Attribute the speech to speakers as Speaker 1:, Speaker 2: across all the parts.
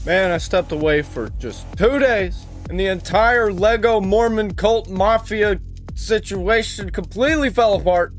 Speaker 1: Man, I stepped away for just 2 days, and the entire Lego Mormon cult mafia situation completely fell apart.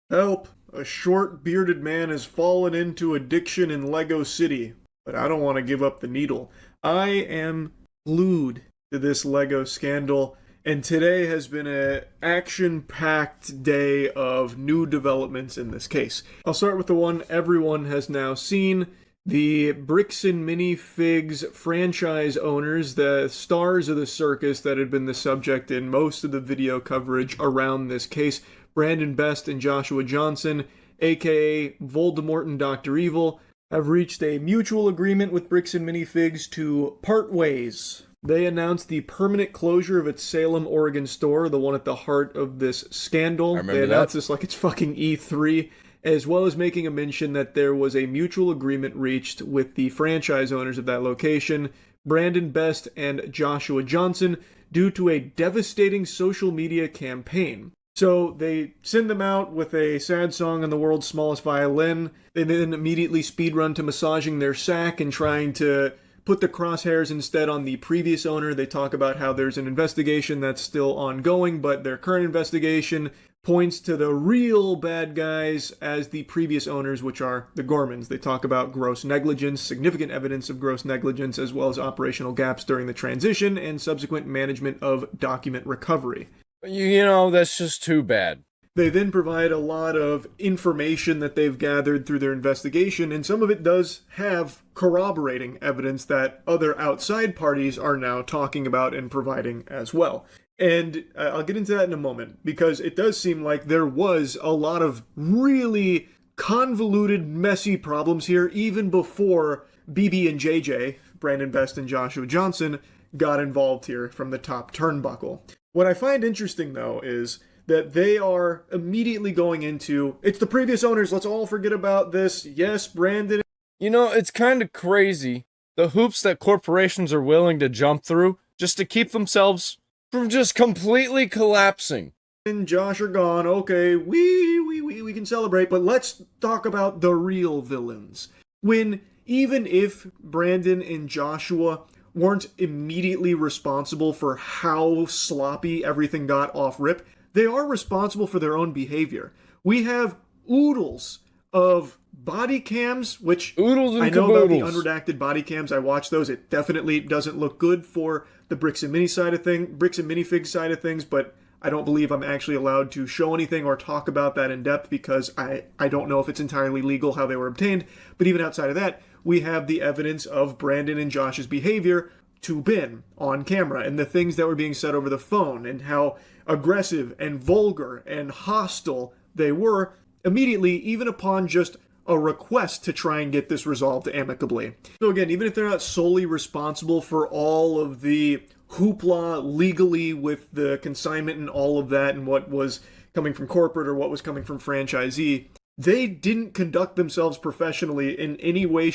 Speaker 2: Help! A short, bearded man has fallen into addiction in Lego City, but I don't want to give up the needle. I am glued to this Lego scandal, and today has been an action-packed day of new developments in this case. I'll start with the one everyone has now seen. The Bricks and Minifigs franchise owners, the stars of the circus that had been the subject in most of the video coverage around this case, Brandon Best and Joshua Johnson, aka Voldemort and Dr. Evil, have reached a mutual agreement with Bricks and Minifigs to part ways. They announced the permanent closure of its Salem, Oregon store, the one at the heart of this scandal. They announced this like it's fucking E3, as well as making a mention that there was a mutual agreement reached with the franchise owners of that location, Brandon Best and Joshua Johnson, due to a devastating social media campaign. So they send them out with a sad song on the world's smallest violin. They then immediately speedrun to massaging their sack and trying to put the crosshairs instead on the previous owner. They talk about how there's an investigation that's still ongoing, but their current investigation points to the real bad guys as the previous owners, which are the Gormans. They talk about gross negligence, significant evidence of gross negligence, as well as operational gaps during the transition and subsequent management of document recovery.
Speaker 1: You know, that's just too bad.
Speaker 2: They then provide a lot of information that they've gathered through their investigation, and some of it does have corroborating evidence that other outside parties are now talking about and providing as well. And I'll get into that in a moment, because it does seem like there was a lot of really convoluted, messy problems here, even before BB and JJ, Brandon Best and Joshua Johnson, got involved here from the top turnbuckle. What I find interesting, though, is that they are immediately going into, it's the previous owners, let's all forget about this. Yes, Brandon.
Speaker 1: You know, it's kind of crazy, the hoops that corporations are willing to jump through just to keep themselves from just completely collapsing.
Speaker 2: And Josh are gone. Okay, we can celebrate, but let's talk about the real villains. When even if Brandon and Joshua weren't immediately responsible for how sloppy everything got off rip, they are responsible for their own behavior. We have oodles of body cams, which
Speaker 1: oodles and
Speaker 2: I know
Speaker 1: caboodles.
Speaker 2: about the unredacted body cams. I watched those. It definitely doesn't look good for the Bricks and Minifig side of things, but I don't believe I'm actually allowed to show anything or talk about that in depth because I don't know if it's entirely legal how they were obtained. But even outside of that, we have the evidence of Brandon and Josh's behavior to Ben on camera and the things that were being said over the phone and how aggressive and vulgar and hostile they were immediately, even upon just a request to try and get this resolved amicably. So again, even if they're not solely responsible for all of the hoopla legally with the consignment and all of that and what was coming from corporate or what was coming from franchisee, they didn't conduct themselves professionally in any way.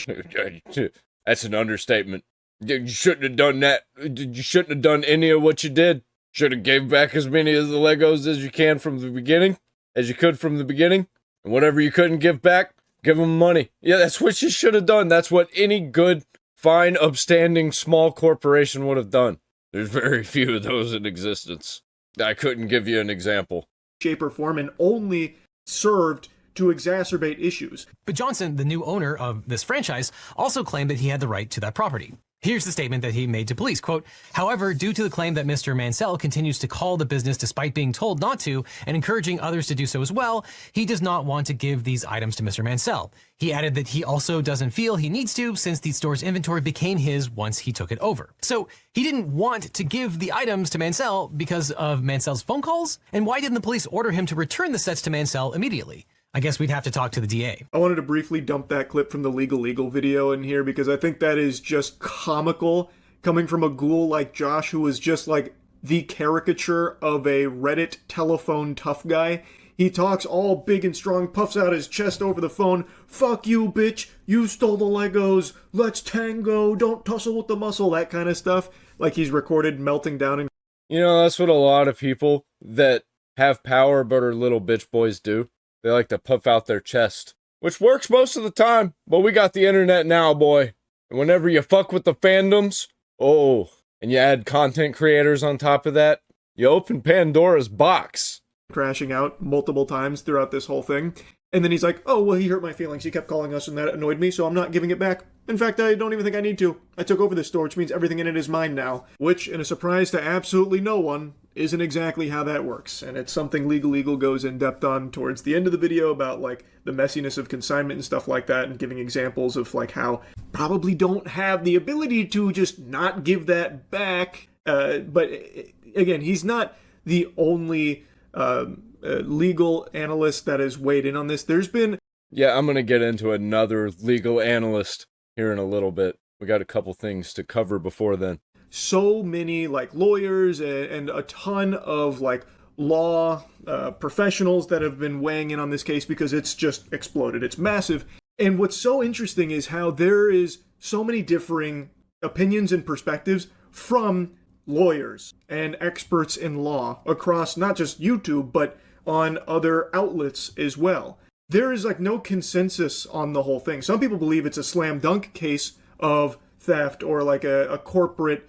Speaker 1: That's an understatement. You shouldn't have done that. You shouldn't have done any of what you did. Should have gave back as many of the Legos as you can from the beginning, as you could from the beginning. And whatever you couldn't give back, give them money. Yeah, that's what you should have done. That's what any good, fine, upstanding, small corporation would have done. There's very few of those in existence. I couldn't give you an example.
Speaker 2: Shape or form, and only served to exacerbate issues.
Speaker 3: But Johnson, the new owner of this franchise, also claimed that he had the right to that property. Here's the statement that he made to police, quote, "However, due to the claim that Mr. Mansell continues to call the business despite being told not to and encouraging others to do so as well, he does not want to give these items to Mr. Mansell." He added that he also doesn't feel he needs to since the store's inventory became his once he took it over. So he didn't want to give the items to Mansell because of Mansell's phone calls? And why didn't the police order him to return the sets to Mansell immediately? I guess we'd have to talk to the DA.
Speaker 2: I wanted to briefly dump that clip from the Legal video in here because I think that is just comical coming from a ghoul like Josh, who is just like the caricature of a Reddit telephone tough guy. He talks all big and strong, puffs out his chest over the phone. "Fuck you, bitch. You stole the Legos. Let's tango. Don't tussle with the muscle." That kind of stuff. Like he's recorded melting down. And
Speaker 1: you know, that's what a lot of people that have power but are little bitch boys do. They like to puff out their chest. which works most of the time, but we got the internet now, boy. And whenever you fuck with the fandoms, and you add content creators on top of that, you open Pandora's box.
Speaker 2: Crashing out multiple times throughout this whole thing. And then he's like, oh, well, he hurt my feelings. He kept calling us and that annoyed me, so I'm not giving it back. In fact, I don't even think I need to. I took over this store, which means everything in it is mine now. Which, in a surprise to absolutely no one, isn't exactly how that works. And it's something Legal Eagle goes in depth on towards the end of the video about, like, the messiness of consignment and stuff like that, and giving examples of, like, how probably don't have the ability to just not give that back. But, again, he's not the only legal analyst that has weighed in on this. There's been...
Speaker 1: Yeah, I'm going to get into another legal analyst here in a little bit. We got a couple things to cover before then.
Speaker 2: So many, like, lawyers and a ton of, like, law professionals that have been weighing in on this case because it's just exploded. It's massive. And what's so interesting is how there is so many differing opinions and perspectives from lawyers and experts in law across not just YouTube, but on other outlets as well. There is, like, no consensus on the whole thing. Some people believe it's a slam dunk case of theft or like a corporate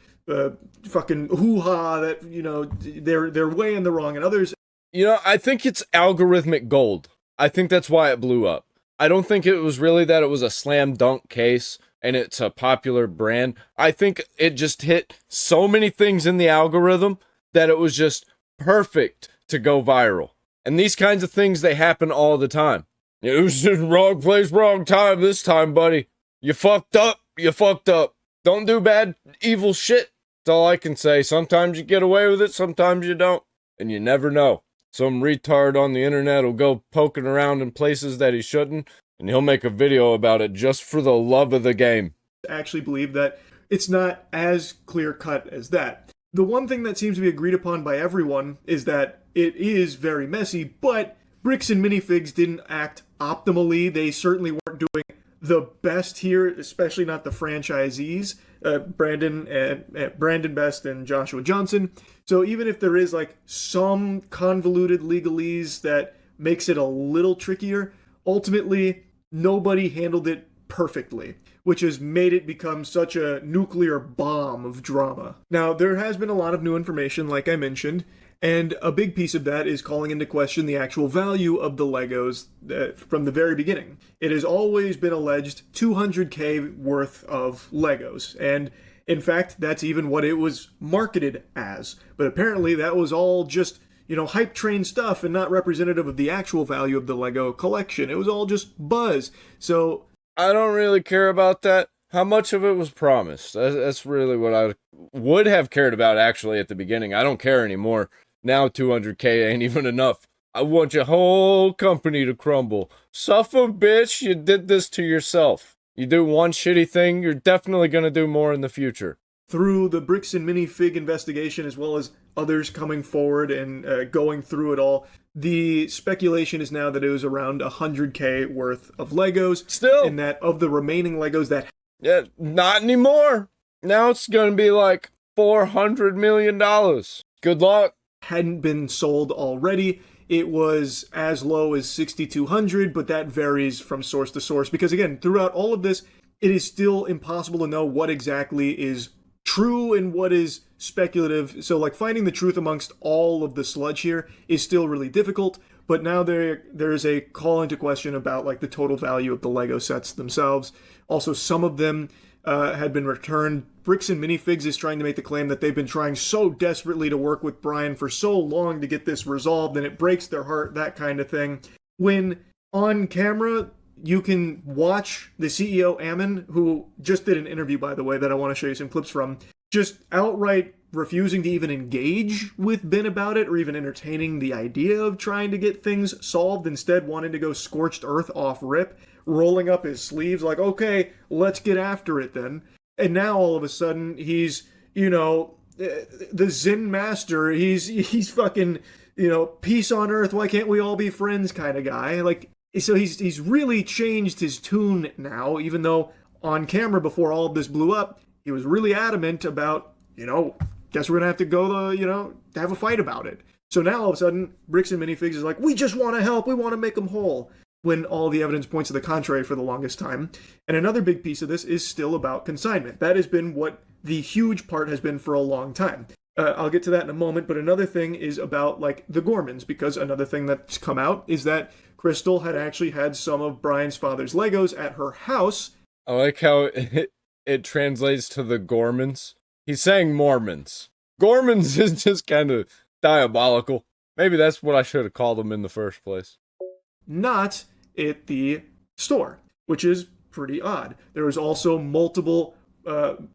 Speaker 2: fucking hoo-ha that, you know, they're way in the wrong, and others...
Speaker 1: You know, I think it's algorithmic gold. I think that's why it blew up. I don't think it was really that it was a slam dunk case and it's a popular brand. I think it just hit so many things in the algorithm that it was just perfect to go viral. And these kinds of things, they happen all the time. It was just wrong place, wrong time this time, buddy. You fucked up. You fucked up. Don't do bad, evil shit. That's all I can say. Sometimes you get away with it, sometimes you don't. And you never know. Some retard on the internet will go poking around in places that he shouldn't, and he'll make a video about it just for the love of the game.
Speaker 2: I actually believe that it's not as clear-cut as that. The one thing that seems to be agreed upon by everyone is that it is very messy, but Bricks and Minifigs didn't act optimally. They certainly weren't doing the best here, especially not the franchisees, Brandon Best and Joshua Johnson. So even if there is, like, some convoluted legalese that makes it a little trickier, ultimately nobody handled it perfectly, which has made it become such a nuclear bomb of drama. Now, there has been a lot of new information, like I mentioned, and a big piece of that is calling into question the actual value of the Legos from the very beginning. It has always been alleged $200K worth of Legos, and in fact, that's even what it was marketed as. But apparently that was all just, you know, hype train stuff and not representative of the actual value of the Lego collection. It was all just buzz. So
Speaker 1: I don't really care about that. How much of it was promised? That's really what I would have cared about actually at the beginning. I don't care anymore. Now 200K ain't even enough. I want your whole company to crumble. Suffer, bitch, you did this to yourself. You do one shitty thing, you're definitely going to do more in the future.
Speaker 2: Through the Bricks and Minifig investigation, as well as others coming forward and going through it all, the speculation is now that it was around 100K worth of Legos.
Speaker 1: Still.
Speaker 2: And that of the remaining Legos that...
Speaker 1: Yeah, not anymore. Now it's going to be like $400 million. Good luck.
Speaker 2: Hadn't been sold already. It was as low as 6,200, but that varies from source to source. Because again, throughout all of this, it is still impossible to know what exactly is true and what is speculative. So like finding the truth amongst all of the sludge here is still really difficult. But now there's a call into question about like the total value of the Lego sets themselves. Also, some of them had been returned. Bricks and Minifigs is trying to make the claim that they've been trying so desperately to work with Brian for so long to get this resolved, and it breaks their heart, that kind of thing. When on camera, you can watch the CEO, Ammon, who just did an interview, by the way, that I want to show you some clips from, just outright refusing to even engage with Ben about it or even entertaining the idea of trying to get things solved, instead wanting to go scorched earth off rip, rolling up his sleeves like, okay, let's get after it then. And now all of a sudden he's, you know, the Zen master. He's fucking, you know, peace on earth. Why can't we all be friends kind of guy? Like, so he's really changed his tune now, even though on camera before all of this blew up, he was really adamant about, you know, guess we're going to have to go to have a fight about it. So now all of a sudden, Bricks and Minifigs is like, we just want to help. We want to make them whole. when all the evidence points to the contrary for the longest time. And another big piece of this is still about consignment. That has been what the huge part has been for a long time. I'll get to that in a moment, but another thing is about, like, the Gormans, because another thing that's come out is that Crystal had actually had some of Brian's father's Legos at her house.
Speaker 1: I like how it translates to the Gormans. He's saying Mormons. Gormans is just kind of diabolical. Maybe that's what I should have called them in the first place.
Speaker 2: Not at the store, which is pretty odd. There was also multiple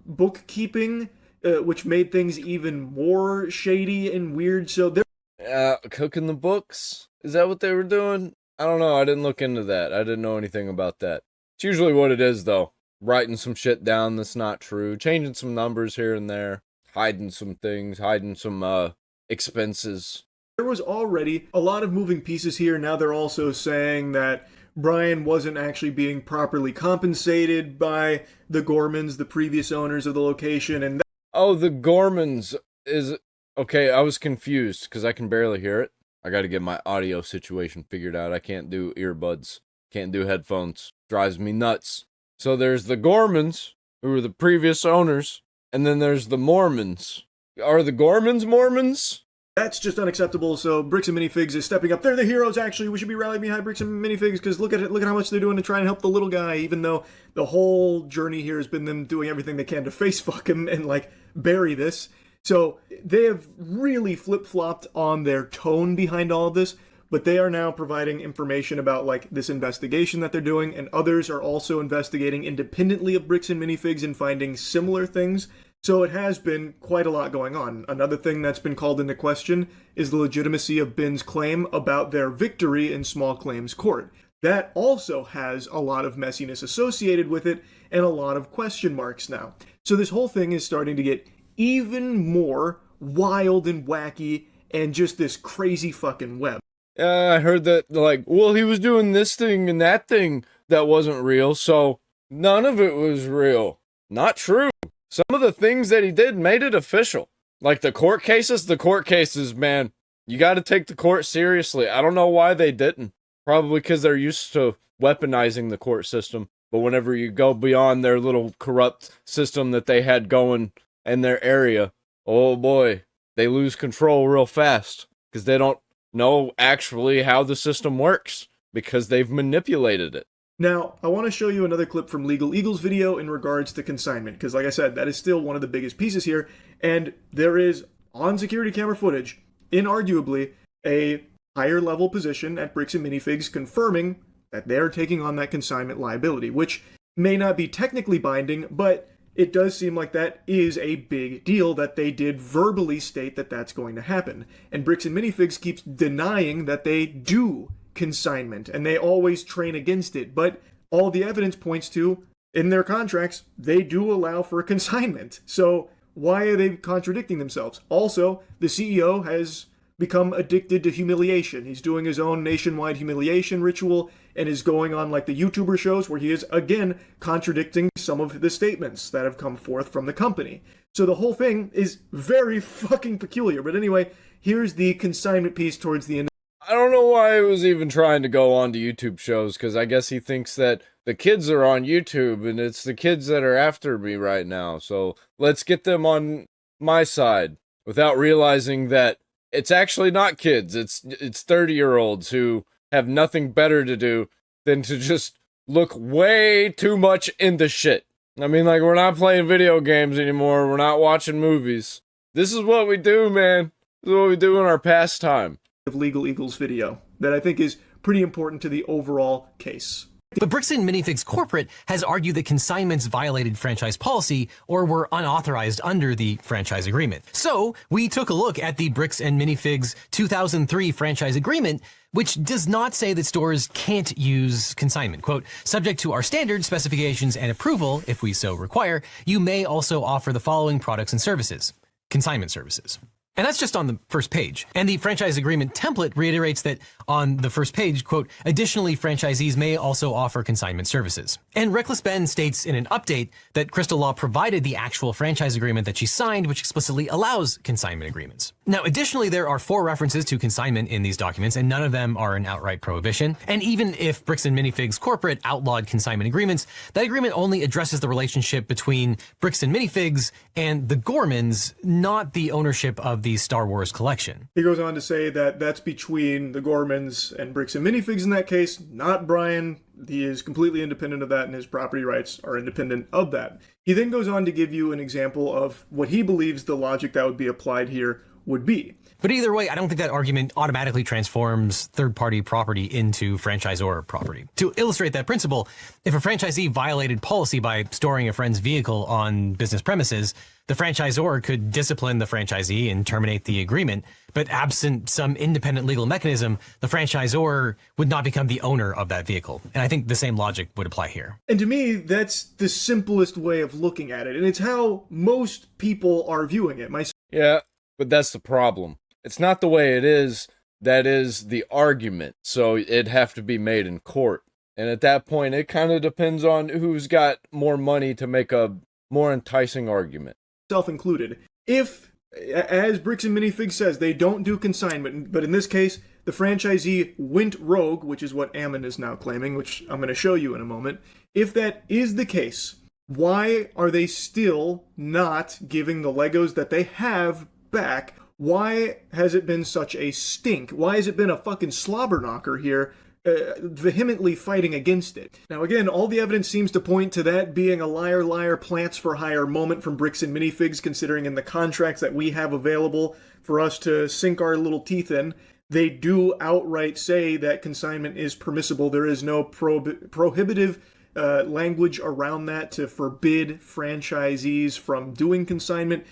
Speaker 2: bookkeeping, which made things even more shady and weird. So there,
Speaker 1: cooking the books? Is that what they were doing? I don't know. I didn't look into that. I didn't know anything about that. It's usually what it is, though. Writing some shit down that's not true, changing some numbers here and there, hiding some things, hiding some expenses.
Speaker 2: There was already a lot of moving pieces here. Now they're also saying that Brian wasn't actually being properly compensated by the Gormans, the previous owners of the location, and
Speaker 1: oh, the Gormans is... Okay, I was confused, because I can barely hear it. I gotta get my audio situation figured out. I can't do earbuds. Can't do headphones. Drives me nuts. So there's the Gormans, who were the previous owners, and then there's the Mormons. Are the Gormans Mormons?
Speaker 2: that's just unacceptable. So Bricks and Minifigs is stepping up. They're the heroes, actually. We should be rallying behind Bricks and Minifigs, because look at it. Look at how much they're doing to try and help the little guy, even though the whole journey here has been them doing everything they can to face fuck him and, like, bury this. So they have really flip-flopped on their tone behind all of this, but they are now providing information about, like, this investigation that they're doing, and others are also investigating independently of Bricks and Minifigs and finding similar things. So it has been quite a lot going on. Another thing that's been called into question is the legitimacy of Ben's claim about their victory in small claims court. That also has a lot of messiness associated with it and a lot of question marks now. So this whole thing is starting to get even more wild and wacky and just this crazy fucking web.
Speaker 1: I heard that, like, well, he was doing this thing and that thing that wasn't real, so none of it was real. Not true. Some of the things that he did made it official. Like the court cases, man, you gotta take the court seriously. I don't know why they didn't. Probably because they're used to weaponizing the court system. But whenever you go beyond their little corrupt system that they had going in their area, oh boy, they lose control real fast. Because they don't know actually how the system works. Because they've manipulated it.
Speaker 2: Now, I want to show you another clip from Legal Eagle's video in regards to consignment, because like I said, that is still one of the biggest pieces here, and there is, on security camera footage, inarguably, a higher level position at Bricks and Minifigs confirming that they're taking on that consignment liability, which may not be technically binding, but it does seem like that is a big deal, that they did verbally state that that's going to happen. And Bricks and Minifigs keeps denying that they do consignment, and they always train against it, but all the evidence points to, in their contracts, they do allow for consignment. So why are they contradicting themselves? Also, the CEO has become addicted to humiliation. He's doing his own nationwide humiliation ritual and is going on like the YouTuber shows where he is, again, contradicting some of the statements that have come forth from the company. So the whole thing is very fucking peculiar. But anyway, here's the consignment piece towards the end.
Speaker 1: I don't know why he was even trying to go on to YouTube shows, because I guess he thinks that the kids are on YouTube, and it's the kids that are after me right now, so let's get them on my side, without realizing that it's actually not kids, it's 30-year-olds who have nothing better to do than to just look way too much into shit. I mean, like, we're not playing video games anymore, we're not watching movies. This is what we do, man. This is what we do in our pastime.
Speaker 2: Of Legal Eagle's video that I think is pretty important to the overall case.
Speaker 3: But Bricks and Minifigs Corporate has argued that consignments violated franchise policy or were unauthorized under the franchise agreement. So we took a look at the Bricks and Minifigs 2003 franchise agreement, which does not say that stores can't use consignment. Quote, subject to our standards, specifications, and approval, if we so require, you may also offer the following products and services. Consignment services. And that's just on the first page. And the franchise agreement template reiterates that on the first page, quote, additionally, franchisees may also offer consignment services. And Reckless Ben states in an update that Crystal Law provided the actual franchise agreement that she signed, which explicitly allows consignment agreements. Now, additionally, there are 4 references to consignment in these documents, and none of them are an outright prohibition. And even if Bricks and Minifigs corporate outlawed consignment agreements, that agreement only addresses the relationship between Bricks and Minifigs and the Gormans, not the ownership of the Star Wars collection.
Speaker 2: He goes on to say that that's between the Gormans and Bricks and Minifigs in that case, not Brian. He is completely independent of that, and his property rights are independent of that. He then goes on to give you an example of what he believes the logic that would be applied here would be.
Speaker 3: But either way, I don't think that argument automatically transforms third-party property into franchisor property. To illustrate that principle, if a franchisee violated policy by storing a friend's vehicle on business premises, the franchisor could discipline the franchisee and terminate the agreement. But absent some independent legal mechanism, the franchisor would not become the owner of that vehicle. And I think the same logic would apply here.
Speaker 2: And to me, that's the simplest way of looking at it. And it's how most people are viewing it.
Speaker 1: Yeah, but that's the problem. It's not the way it is that is the argument, so it'd have to be made in court. And at that point, it kind of depends on who's got more money to make a more enticing argument.
Speaker 2: Self included. If, as Bricks and Minifigs says, they don't do consignment, but in this case, the franchisee went rogue, which is what Ammon is now claiming, which I'm going to show you in a moment. If that is the case, why are they still not giving the Legos that they have back? Why has it been such a stink? Why has it been a fucking slobber knocker here, vehemently fighting against it? Now again, all the evidence seems to point to that being a liar, liar, plants for hire moment from Bricks and Minifigs, considering in the contracts that we have available for us to sink our little teeth in, they do outright say that consignment is permissible. There is no prohibitive language around that to forbid franchisees from doing consignment.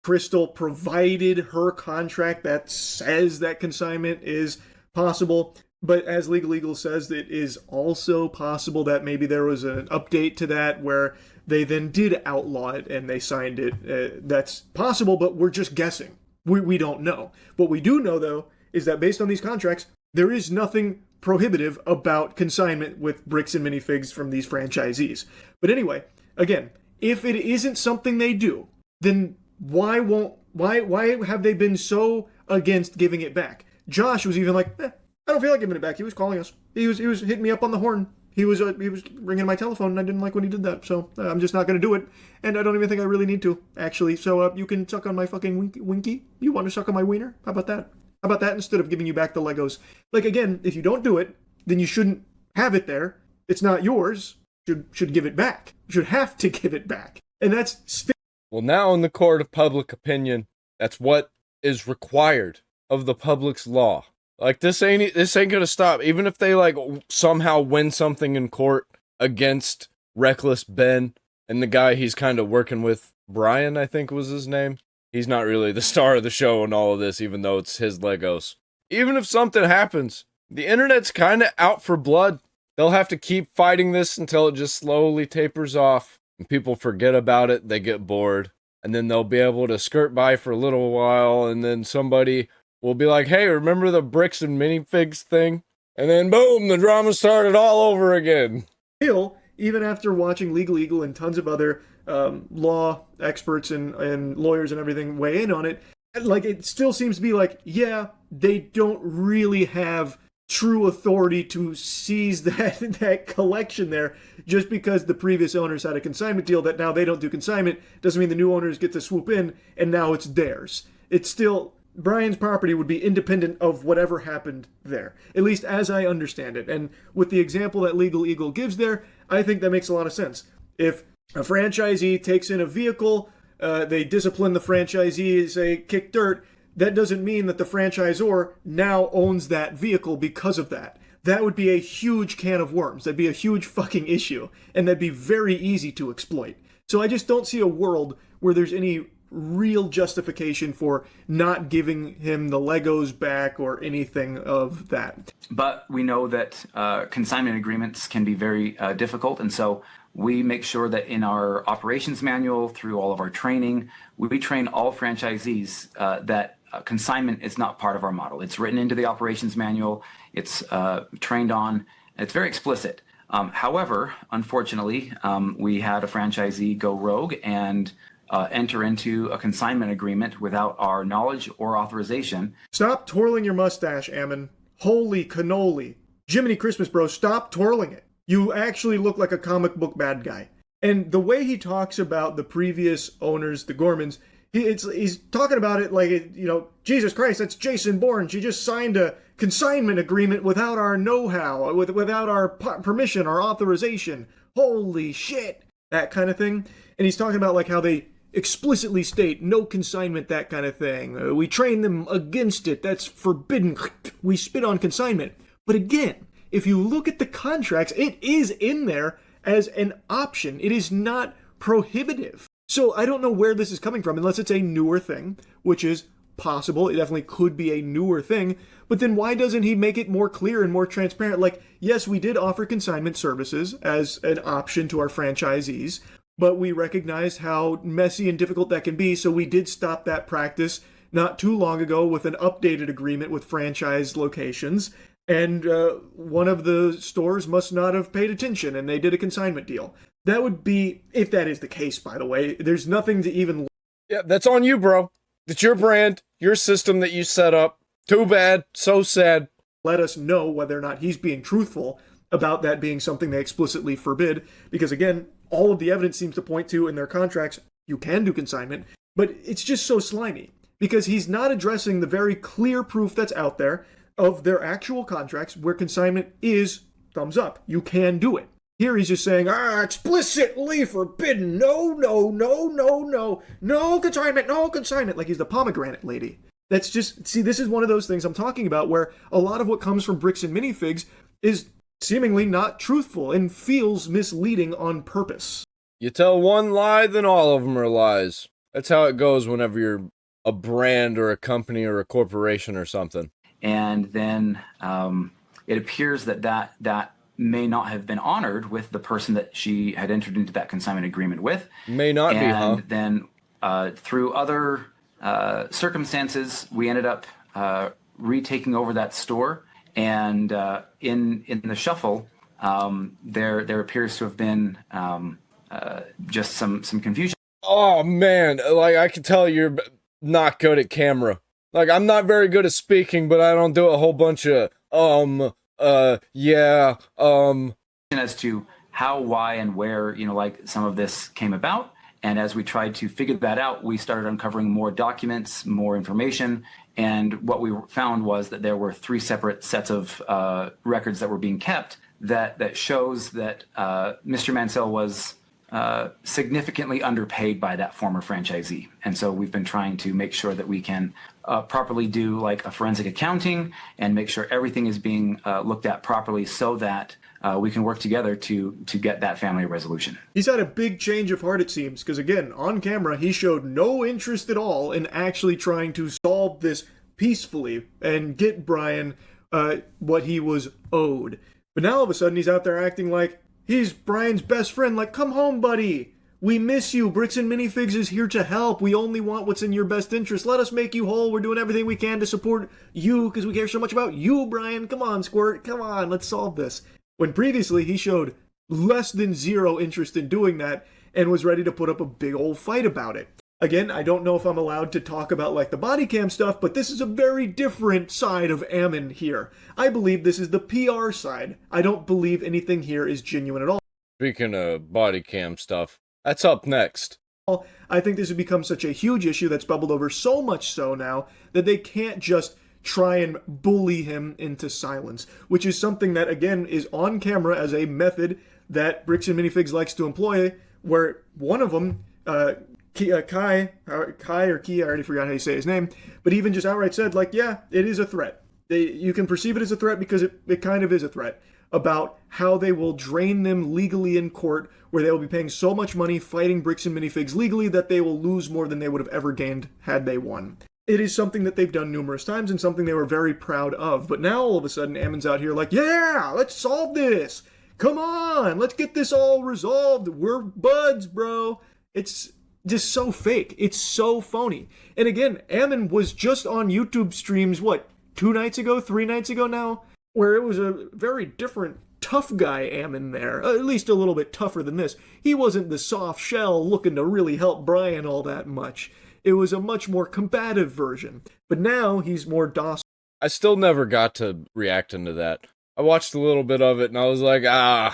Speaker 2: Crystal provided her contract that says that consignment is possible, but as Legal Eagle says, it is also possible that maybe there was an update to that where they then did outlaw it and they signed it. That's possible, but we're just guessing. We don't know. What we do know, though, is that based on these contracts, there is nothing prohibitive about consignment with Bricks and Minifigs from these franchisees. But anyway, again, if it isn't something they do, then why have they been so against giving it back? Josh was even like, I don't feel like giving it back. He was calling us. He was hitting me up on the horn. He was ringing my telephone, and I didn't like when he did that. So I'm just not going to do it, and I don't even think I really need to, actually. So you can suck on my fucking winky. You want to suck on my wiener? How about that? How about that instead of giving you back the Legos? Like, again, if you don't do it, then you shouldn't have it there. It's not yours. Should give it back. You should have to give it back, and that's.
Speaker 1: Well, now in the court of public opinion, that's what is required of the public's law. Like, this ain't gonna stop. Even if they, like, somehow win something in court against Reckless Ben and the guy he's kind of working with, Brian, I think was his name. He's not really the star of the show in all of this, even though it's his Legos. Even if something happens, the internet's kind of out for blood. They'll have to keep fighting this until it just slowly tapers off. And people forget about it, they get bored, and then they'll be able to skirt by for a little while, and then somebody will be like, hey, remember the Bricks and Minifigs thing? And then boom, the drama started all over again.
Speaker 2: Even after watching Legal Eagle and tons of other law experts and lawyers and everything weigh in on it, like, it still seems to be like, yeah, they don't really have true authority to seize that collection there. Just because the previous owners had a consignment deal that now they don't do consignment doesn't mean the new owners get to swoop in and now it's theirs. It's still, Brian's property would be independent of whatever happened there, at least as I understand it. And with the example that Legal Eagle gives there, I think that makes a lot of sense. If a franchisee takes in a vehicle, they discipline the franchisee, say kick dirt, that doesn't mean that the franchisor now owns that vehicle because of that. That would be a huge can of worms. That'd be a huge fucking issue, and that'd be very easy to exploit. So I just don't see a world where there's any real justification for not giving him the Legos back or anything of that.
Speaker 4: But we know that consignment agreements can be very difficult, and so we make sure that in our operations manual, through all of our training, we train all franchisees that consignment is not part of our model. It's written into the operations manual, it's trained on, it's very explicit. However, unfortunately, we had a franchisee go rogue and enter into a consignment agreement without our knowledge or authorization.
Speaker 2: Stop twirling your mustache, Ammon. Holy cannoli. Jiminy Christmas, bro, stop twirling it. You actually look like a comic book bad guy. And the way he talks about the previous owners, the Gormans, he's talking about it like, you know, Jesus Christ, that's Jason Bourne. She just signed a consignment agreement without our know-how, without our permission, our authorization. Holy shit. That kind of thing. And he's talking about like how they explicitly state no consignment, that kind of thing. We train them against it. That's forbidden. We spit on consignment. But again, if you look at the contracts, it is in there as an option. It is not prohibitive. So I don't know where this is coming from, unless it's a newer thing, which is possible. It definitely could be a newer thing. But then why doesn't he make it more clear and more transparent? Like, yes, we did offer consignment services as an option to our franchisees, but we recognized how messy and difficult that can be, so we did stop that practice not too long ago with an updated agreement with franchise locations. And one of the stores must not have paid attention, and they did a consignment deal. That would be, if that is the case, by the way, there's nothing to even...
Speaker 1: Yeah, that's on you, bro. It's your brand, your system that you set up. Too bad, so sad.
Speaker 2: Let us know whether or not he's being truthful about that being something they explicitly forbid. Because again, all of the evidence seems to point to in their contracts, you can do consignment, but it's just so slimy. Because he's not addressing the very clear proof that's out there of their actual contracts where consignment is thumbs up. You can do it. Here he's just saying, explicitly forbidden. No, no, no, no, no. No consignment, no consignment. Like he's the pomegranate lady. That's just, see, this is one of those things I'm talking about where a lot of what comes from Bricks and Minifigs is seemingly not truthful and feels misleading on purpose.
Speaker 1: You tell one lie, then all of them are lies. That's how it goes whenever you're a brand or a company or a corporation or something.
Speaker 4: And then it appears that may not have been honored with the person that she had entered into that consignment agreement with.
Speaker 1: May not be, huh?
Speaker 4: And then through other circumstances, we ended up retaking over that store. And in the shuffle, there appears to have been just some confusion.
Speaker 1: Oh, man. Like, I can tell you're not good at camera. Like, I'm not very good at speaking, but I don't do a whole bunch of, yeah,
Speaker 4: as to how, why, and where, you know, like some of this came about. And as we tried to figure that out, we started uncovering more documents, more information. And what we found was that there were 3 separate sets of records that were being kept that shows that Mr. Mansell was significantly underpaid by that former franchisee. And so we've been trying to make sure that we can properly do like a forensic accounting and make sure everything is being looked at properly so that we can work together to get that family resolution.
Speaker 2: He's had a big change of heart, it seems, because again, on camera, he showed no interest at all in actually trying to solve this peacefully and get Brian what he was owed. But now all of a sudden, he's out there acting like he's Brian's best friend, like, come home, buddy. We miss you. Bricks and Minifigs is here to help. We only want what's in your best interest. Let us make you whole. We're doing everything we can to support you because we care so much about you, Brian. Come on, Squirt. Come on, let's solve this. When previously he showed less than 0 interest in doing that and was ready to put up a big old fight about it. Again, I don't know if I'm allowed to talk about like the body cam stuff, but this is a very different side of Ammon here. I believe this is the PR side. I don't believe anything here is genuine at all.
Speaker 1: Speaking of body cam stuff, that's up next.
Speaker 2: I think this has become such a huge issue that's bubbled over so much so now that they can't just try and bully him into silence, which is something that, again, is on camera as a method that Bricks and Minifigs likes to employ, where one of them, Kai, I already forgot how you say his name, but even just outright said, like, yeah, it is a threat. You can perceive it as a threat because it kind of is a threat about how they will drain them legally in court, where they will be paying so much money fighting Bricks and Minifigs legally that they will lose more than they would have ever gained had they won. It is something that they've done numerous times and something they were very proud of. But now all of a sudden Ammon's out here like, yeah, let's solve this. Come on, let's get this all resolved. We're buds, bro. It's just so fake. It's so phony. And again, Ammon was just on YouTube streams, 2 nights ago, 3 nights ago now, where it was a very different tough guy Ammon there, at least a little bit tougher than this. He wasn't the soft shell looking to really help Brian all that much. It was a much more combative version. But now he's more docile.
Speaker 1: I still never got to reacting to that. I watched a little bit of it and I was like, I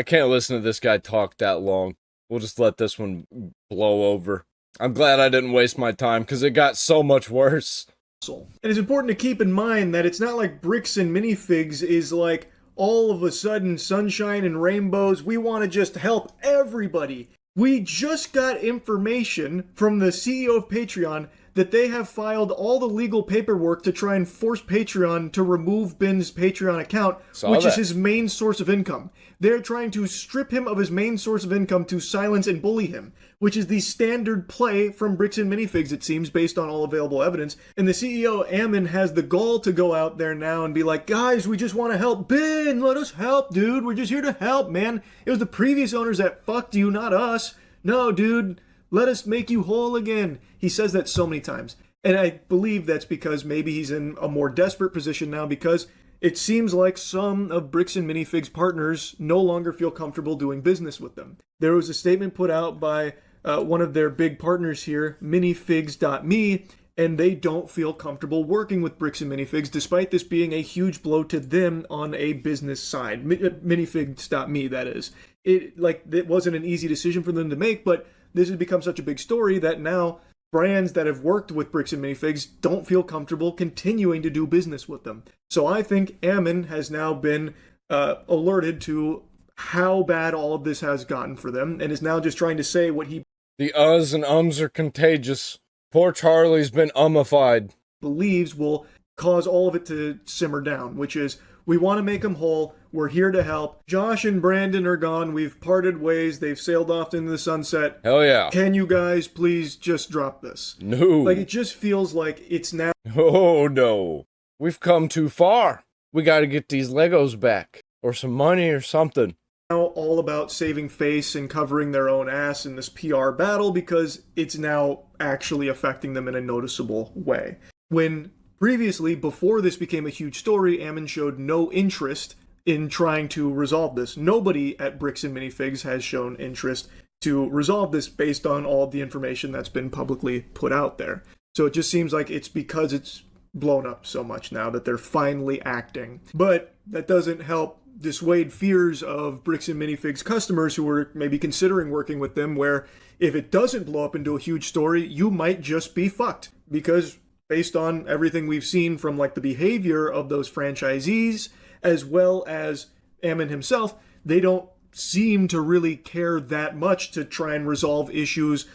Speaker 1: can't listen to this guy talk that long. We'll just let this one blow over. I'm glad I didn't waste my time because it got so much worse.
Speaker 2: And it's important to keep in mind that it's not like Bricks and Minifigs is like all of a sudden sunshine and rainbows. We want to just help everybody. We just got information from the CEO of Patreon that they have filed all the legal paperwork to try and force Patreon to remove Ben's Patreon account, which is his main source of income. They're trying to strip him of his main source of income to silence and bully him, which is the standard play from Bricks and Minifigs, it seems, based on all available evidence. And the CEO, Ammon, has the gall to go out there now and be like, guys, we just want to help Ben. Let us help, dude. We're just here to help, man. It was the previous owners that fucked you, not us. No, dude. Let us make you whole again. He says that so many times. And I believe that's because maybe he's in a more desperate position now because it seems like some of Bricks and Minifigs partners no longer feel comfortable doing business with them. There was a statement put out by one of their big partners here, Minifigs.me, and they don't feel comfortable working with Bricks and Minifigs, despite this being a huge blow to them on a business side. Minifigs.me, that is. It wasn't an easy decision for them to make, but this has become such a big story that now brands that have worked with Bricks and Minifigs don't feel comfortable continuing to do business with them. So I think Ammon has now been alerted to how bad all of this has gotten for them and is now just trying to say what he...
Speaker 1: The uhs and ums are contagious. Poor Charlie's been ummified.
Speaker 2: ...believes will cause all of it to simmer down, which is, we want to make him whole. We're here to help. Josh and Brandon are gone. We've parted ways. They've sailed off into the sunset.
Speaker 1: Hell yeah.
Speaker 2: Can you guys please just drop this?
Speaker 1: No.
Speaker 2: It just feels like it's now...
Speaker 1: Oh, no. We've come too far. We gotta get these Legos back. Or some money or something.
Speaker 2: Now all about saving face and covering their own ass in this PR battle because it's now actually affecting them in a noticeable way. When previously, before this became a huge story, Ammon showed no interest in trying to resolve this. Nobody at Bricks and Minifigs has shown interest to resolve this based on all the information that's been publicly put out there. So it just seems like it's because it's blown up so much now that they're finally acting. But that doesn't help dissuade fears of Bricks and Minifigs customers who are maybe considering working with them, where if it doesn't blow up into a huge story, you might just be fucked. Because based on everything we've seen from the behavior of those franchisees, as well as Ammon himself, they don't seem to really care that much to try and resolve issues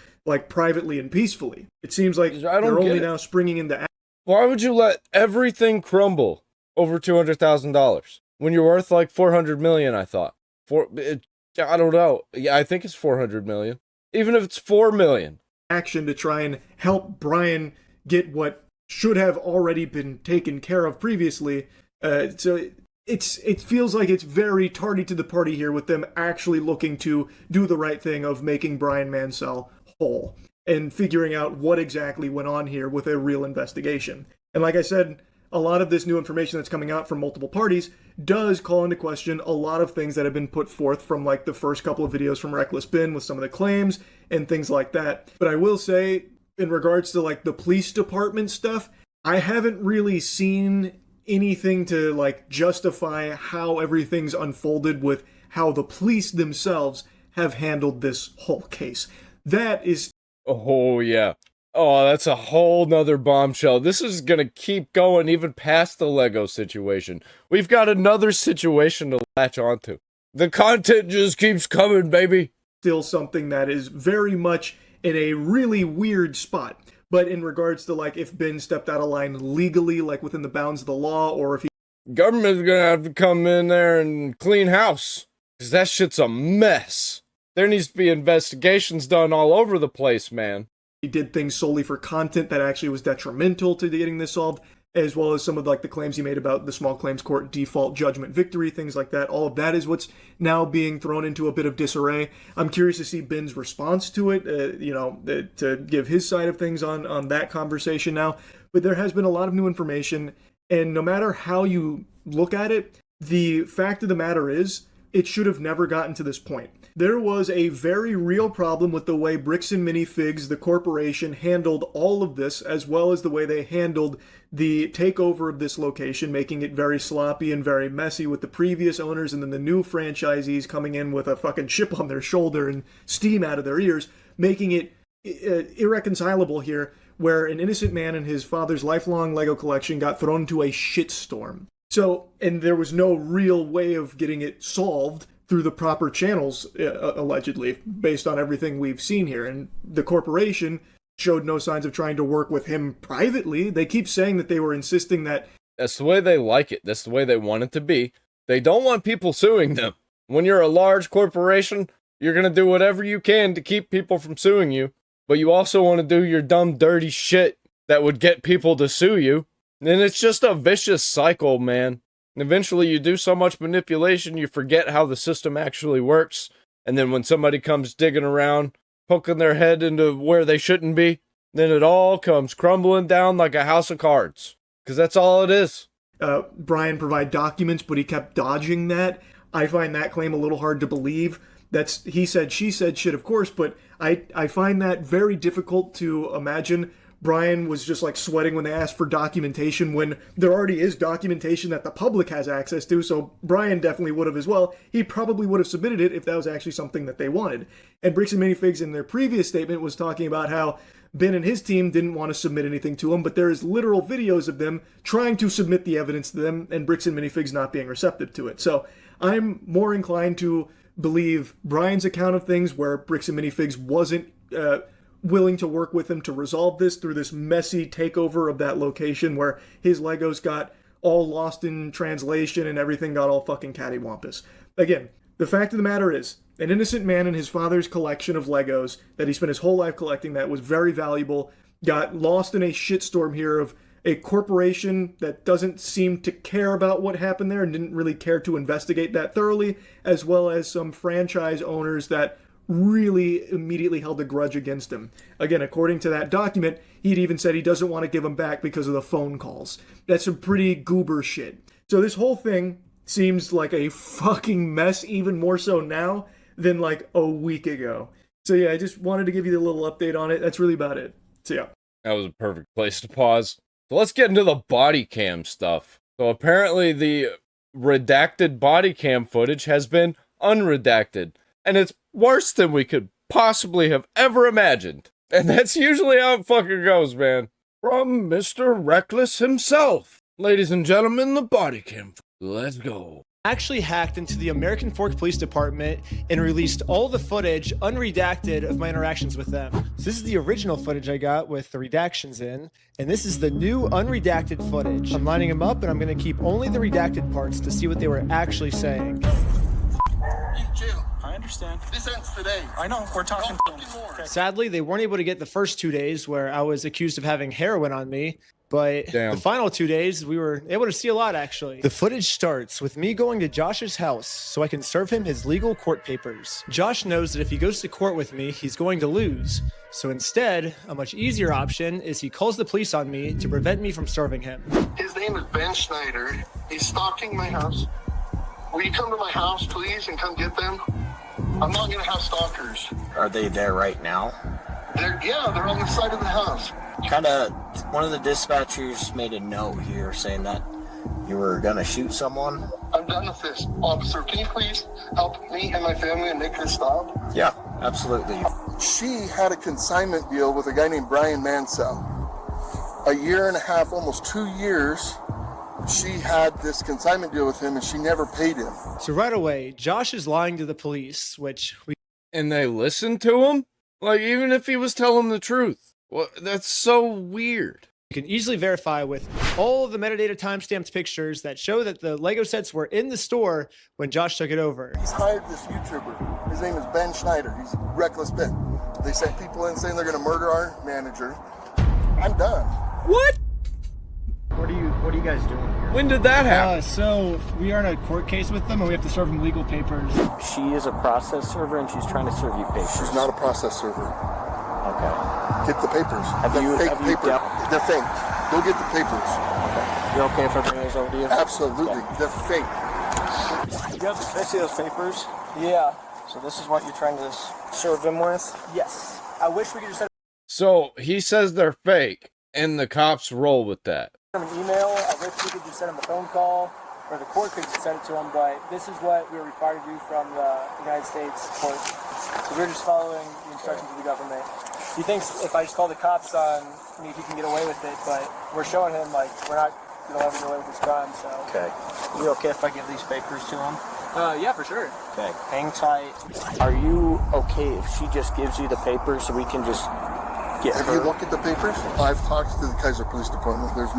Speaker 2: privately and peacefully. It seems like they're only now springing into...
Speaker 1: Why would you let everything crumble over $200,000 when you're worth $400 million? I thought I don't know. Yeah, I think it's $400 million. Even if it's $4 million.
Speaker 2: Action to try and help Brian get what should have already been taken care of previously. So it feels like it's very tardy to the party here with them actually looking to do the right thing of making Brian Mansell whole and figuring out what exactly went on here with a real investigation. And like I said, a lot of this new information that's coming out from multiple parties does call into question a lot of things that have been put forth from the first couple of videos from Reckless Ben with some of the claims and things like that. But I will say, in regards to the police department stuff, I haven't really seen anything to justify how everything's unfolded with how the police themselves have handled this whole case. That is...
Speaker 1: Oh, yeah. Oh, that's a whole nother bombshell. This is gonna keep going even past the Lego situation. We've got another situation to latch onto. The content just keeps coming, baby.
Speaker 2: Still something that is very much in a really weird spot. But in regards to if Ben stepped out of line legally, within the bounds of the law, or if he...
Speaker 1: Government's gonna have to come in there and clean house. Because that shit's a mess. There needs to be investigations done all over the place, man.
Speaker 2: He did things solely for content that actually was detrimental to getting this solved, as well as some of the claims he made about the small claims court default judgment victory, things like that. All of that is what's now being thrown into a bit of disarray. I'm curious to see Ben's response to it, to give his side of things on that conversation now. But there has been a lot of new information, and no matter how you look at it, the fact of the matter is, it should have never gotten to this point. There was a very real problem with the way Bricks and Minifigs, the corporation, handled all of this, as well as the way they handled the takeover of this location, making it very sloppy and very messy with the previous owners and then the new franchisees coming in with a fucking chip on their shoulder and steam out of their ears, making it irreconcilable here, where an innocent man and his father's lifelong Lego collection got thrown into a shitstorm. So, and there was no real way of getting it solved through the proper channels, allegedly, based on everything we've seen here. And the corporation showed no signs of trying to work with him privately. They keep saying that they were insisting that...
Speaker 1: That's the way they like it. That's the way they want it to be. They don't want people suing them. When you're a large corporation, you're going to do whatever you can to keep people from suing you. But you also want to do your dumb, dirty shit that would get people to sue you. And it's just a vicious cycle, man. And eventually you do so much manipulation, you forget how the system actually works. And then when somebody comes digging around, poking their head into where they shouldn't be, then it all comes crumbling down like a house of cards. Because that's all it is.
Speaker 2: Brian provided documents, but he kept dodging that. I find that claim a little hard to believe. That's he said, she said shit, of course, but I find that very difficult to imagine. Brian was just like sweating when they asked for documentation when there already is documentation that the public has access to, so Brian definitely would have as well. He probably would have submitted it if that was actually something that they wanted. And Bricks and Minifigs in their previous statement was talking about how Ben and his team didn't want to submit anything to him, but there is literal videos of them trying to submit the evidence to them and Bricks and Minifigs not being receptive to it. So I'm more inclined to believe Brian's account of things, where Bricks and Minifigs wasn't willing to work with him to resolve this through this messy takeover of that location where his Legos got all lost in translation and everything got all fucking cattywampus. Again, the fact of the matter is, an innocent man in his father's collection of Legos that he spent his whole life collecting that was very valuable got lost in a shitstorm here of a corporation that doesn't seem to care about what happened there and didn't really care to investigate that thoroughly, as well as some franchise owners that really immediately held a grudge against him. Again, according to that document, he'd even said he doesn't want to give them back because of the phone calls. That's some pretty goober shit. So this whole thing seems like a fucking mess, even more so now than like a week ago. So yeah, I just wanted to give you a little update on it. That's really about it. So yeah.
Speaker 1: That was a perfect place to pause. So let's get into the body cam stuff. So apparently the redacted body cam footage has been unredacted. And it's worse than we could possibly have ever imagined. And that's usually how it fucking goes, man. From Mr. Reckless himself. Ladies and gentlemen, the body cam. Let's go.
Speaker 5: Actually hacked into the American Fork Police Department and released all the footage unredacted of my interactions with them. So this is the original footage I got with the redactions in, and this is the new unredacted footage. I'm lining them up and I'm gonna keep only the redacted parts to see what they were actually saying.
Speaker 6: In jail.
Speaker 5: I understand.
Speaker 6: This ends today.
Speaker 5: I know, we're talking
Speaker 6: no fucking more.
Speaker 5: Sadly, they weren't able to get the first 2 days where I was accused of having heroin on me, but
Speaker 1: Damn.
Speaker 5: the final 2 days, we were able to see a lot, actually. The footage starts with me going to Josh's house so I can serve him his legal court papers. Josh knows that if he goes to court with me, he's going to lose. So instead, a much easier option is he calls the police on me to prevent me from serving him.
Speaker 6: His name is Ben Schneider. He's stalking my house. Will you come to my house, please, and come get them? I'm not going to have stalkers.
Speaker 7: Are they there right now?
Speaker 6: They're on the side of the house.
Speaker 7: One of the dispatchers made a note here saying that you were gonna shoot someone.
Speaker 6: I'm done with this. Officer, can you please help me and my family and make this stop?
Speaker 7: Yeah, absolutely.
Speaker 6: She had a consignment deal with a guy named Brian Mansell. A year and a half, almost 2 years, she had this consignment deal with him and she never paid him.
Speaker 5: So right away, Josh is lying to the police, which we...
Speaker 1: And they listened to him? Like, even if he was telling the truth. Well, that's so weird.
Speaker 5: You can easily verify with all of the metadata timestamped pictures that show that the Lego sets were in the store when Josh took it over.
Speaker 6: He's hired this YouTuber. His name is Ben Schneider. He's Reckless Ben. They sent people in saying they're going to murder our manager. I'm done.
Speaker 1: What?
Speaker 8: What are you guys doing here?
Speaker 1: When did that happen?
Speaker 8: So we are in a court case with them and we have to serve them legal papers.
Speaker 7: She is a process server and she's trying to serve you papers.
Speaker 6: She's not a process server.
Speaker 7: Okay.
Speaker 6: Get the papers.
Speaker 7: Have you
Speaker 6: They're fake. Go get the papers.
Speaker 7: Okay. You okay if I bring those over to you?
Speaker 6: Absolutely.
Speaker 7: Okay.
Speaker 6: They're fake.
Speaker 7: Yep, I see those papers. Yeah. So this is what you're trying to serve them with? Yes. I wish we could just send
Speaker 1: So he says they're fake, and the cops roll with that.
Speaker 7: them an email. I wish we could just send them a phone call, or the court could send it to them, but this is what we're required to do from the United States court. So we're just following the instructions of the government. He thinks if I just call the cops on me, he can get away with it, but we're showing him, like, we're not going to let him get away with this crime, so.
Speaker 9: Okay. You okay if I give these papers to him?
Speaker 7: Yeah, for sure.
Speaker 9: Okay. Hang tight. Are you okay if she just gives you the papers so we can just get
Speaker 6: Have
Speaker 9: her?
Speaker 6: you looked at the papers? I've talked to the Kaiser Police Department. There's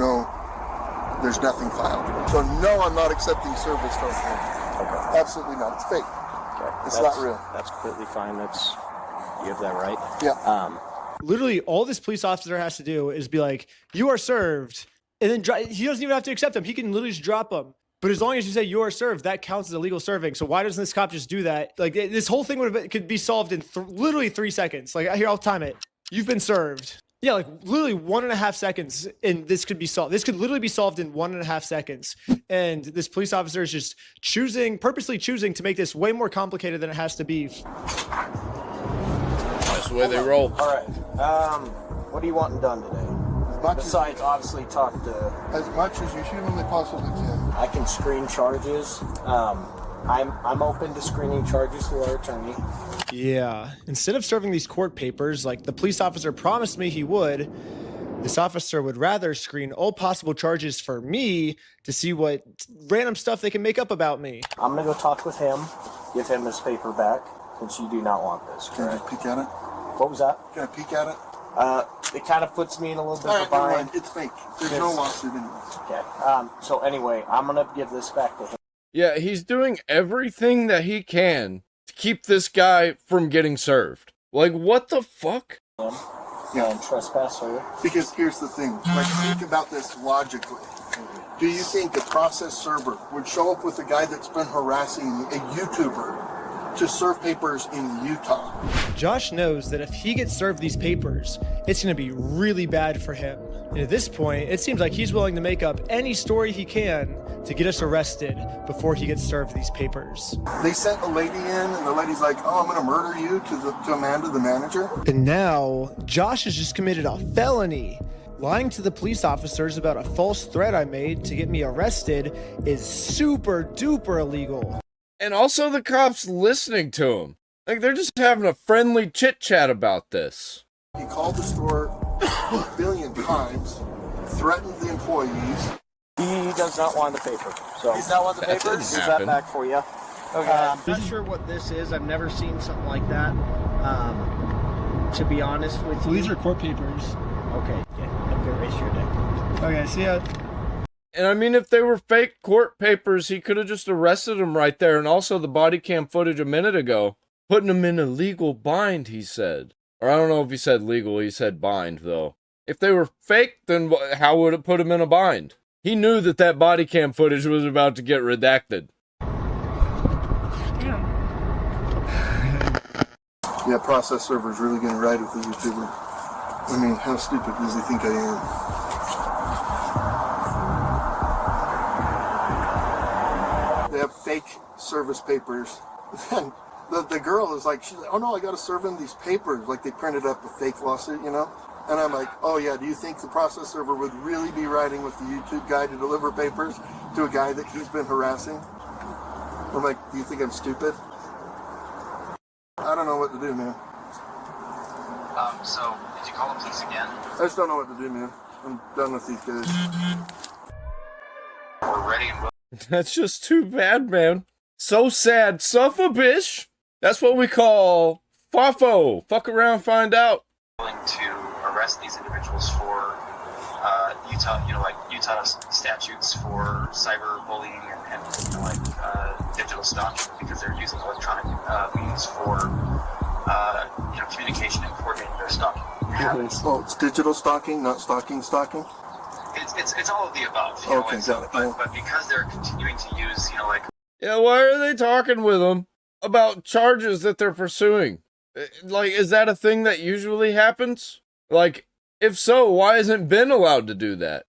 Speaker 6: nothing filed. So no, I'm not accepting service from him.
Speaker 9: Okay.
Speaker 6: Absolutely not. It's fake.
Speaker 9: Okay.
Speaker 6: It's not real.
Speaker 9: That's completely fine. You have that right.
Speaker 6: Yeah.
Speaker 5: Literally, all this police officer has to do is be like, "You are served," and then he doesn't even have to accept them. He can literally just drop them. But as long as you say you are served, that counts as illegal serving. So why doesn't this cop just do that? Like, this whole thing could be solved in literally 3 seconds. Like, here, I'll time it. You've been served. Yeah, like literally 1.5 seconds, and this could be solved. This could literally be solved in 1.5 seconds. And this police officer is just purposely choosing to make this way more complicated than it has to be.
Speaker 1: That's the way they roll.
Speaker 9: All right. What are you wanting done today? Besides, obviously, talk to.
Speaker 6: As much as you humanly possibly can.
Speaker 9: I can screen charges. I'm open to screening charges through our attorney.
Speaker 5: Yeah. Instead of serving these court papers like the police officer promised me he would, this officer would rather screen all possible charges for me to see what random stuff they can make up about me.
Speaker 9: I'm gonna go talk with him, give him his paper back, since you do not want this.
Speaker 6: Can I just peek at it?
Speaker 9: What was that?
Speaker 6: Can I peek at it?
Speaker 9: It kind of puts me in a little bit
Speaker 6: All
Speaker 9: of a
Speaker 6: right, never
Speaker 9: bind.
Speaker 6: mind. It's fake. There's no lawsuit anyway.
Speaker 9: Okay. So anyway, I'm gonna give this back to him.
Speaker 1: Yeah, he's doing everything that he can to keep this guy from getting served. Like, what the fuck?
Speaker 9: And trespasser.
Speaker 6: Because here's the thing. Like, think about this logically. Do you think a process server would show up with a guy that's been harassing a YouTuber to serve papers in Utah?
Speaker 5: Josh knows that if he gets served these papers, it's going to be really bad for him. And at this point, it seems like he's willing to make up any story he can to get us arrested before he gets served these papers.
Speaker 6: They sent a lady in, and the lady's like, "Oh, I'm going to murder you," to Amanda, the manager.
Speaker 5: And now, Josh has just committed a felony. Lying to the police officers about a false threat I made to get me arrested is super duper illegal.
Speaker 1: And also the cops listening to him. Like, they're just having a friendly chit-chat about this.
Speaker 6: He called the store a billion times, threatened the employees.
Speaker 9: He does not want the paper. So
Speaker 7: He's not want the
Speaker 1: That
Speaker 7: papers?
Speaker 1: didn't
Speaker 9: is that
Speaker 1: happen.
Speaker 9: back for you?
Speaker 7: Okay.
Speaker 10: I'm not sure what this is. I've never seen something like that. To be honest with
Speaker 8: Well,
Speaker 10: you.
Speaker 8: these are court papers.
Speaker 10: Okay. Yeah. Okay. Raise your neck.
Speaker 8: Okay, see ya.
Speaker 1: And I mean, if they were fake court papers, he could have just arrested him right there. And also the body cam footage a minute ago, putting him in a legal bind, he said. Or I don't know if he said legal, he said bind, though. If they were fake, then how would it put him in a bind? He knew that that body cam footage was about to get redacted.
Speaker 6: Yeah, process server's really going to ride with the YouTuber. I mean, how stupid does he think I am? They have fake service papers. And the girl is like, she's like, "Oh no, I got to serve him these papers." Like they printed up a fake lawsuit, you know? And I'm like, "Oh yeah, do you think the process server would really be riding with the YouTube guy to deliver papers to a guy that he's been harassing?" I'm like, "Do you think I'm stupid?" I don't know what to do, man.
Speaker 4: So, did you call the police again?
Speaker 6: I just don't know what to do, man. I'm done with these guys.
Speaker 4: We're ready and willing
Speaker 1: That's just too bad, man. So sad. Suffer-bish. That's what we call FOFO. Fuck around, find out.
Speaker 4: to arrest these individuals for Utah statutes for cyberbullying and digital stalking, because they're using electronic means for communication and coordinating their stalking habits.
Speaker 6: Oh, it's digital stalking, not stalking.
Speaker 4: It's all of the above.
Speaker 6: Okay, got it.
Speaker 4: But because they're continuing to use
Speaker 1: Yeah, why are they talking with him about charges that they're pursuing? Like, is that a thing that usually happens? Like, if so, why isn't Ben allowed to do that?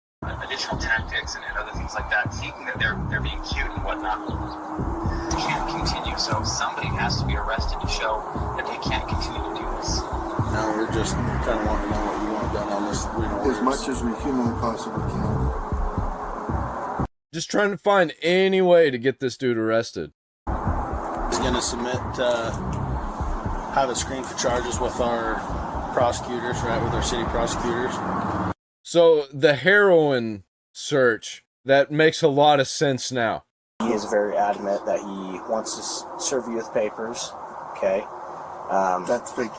Speaker 4: additional tactics and other things like that, thinking that they're being cute and whatnot.
Speaker 11: continue. So somebody has to be arrested to show that they can't continue to do this.
Speaker 6: No, we're just kind of wanting to know what you want done on this. As much as we humanly possibly can.
Speaker 1: Just trying to find any way to get this dude arrested.
Speaker 12: He's going to submit, have it screened for charges with our prosecutors, right, with our city prosecutors.
Speaker 1: So the heroin search, that makes a lot of sense now.
Speaker 9: He is very adamant that he wants to serve you with papers. Okay.
Speaker 6: That's fake.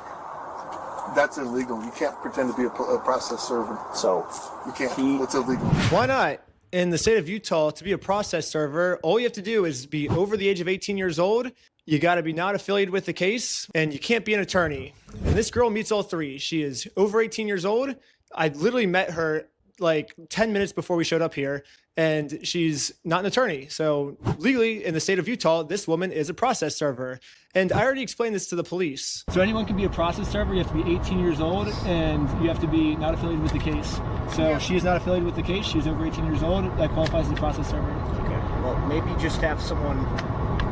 Speaker 6: That's illegal. You can't pretend to be a process server.
Speaker 9: So
Speaker 6: you can't. It's illegal.
Speaker 5: Why not? In the state of Utah, to be a process server, all you have to do is be over the age of 18 years old. You got to be not affiliated with the case, and you can't be an attorney. And this girl meets all three. She is over 18 years old. I literally met her like 10 minutes before we showed up here, and she's not an attorney. So legally, in the state of Utah, this woman is a process server. And I already explained this to the police.
Speaker 8: So anyone can be a process server. You have to be 18 years old, and you have to be not affiliated with the case. So she is not affiliated with the case. She's over 18 years old. That qualifies as a process server.
Speaker 10: Okay. Well, maybe just have someone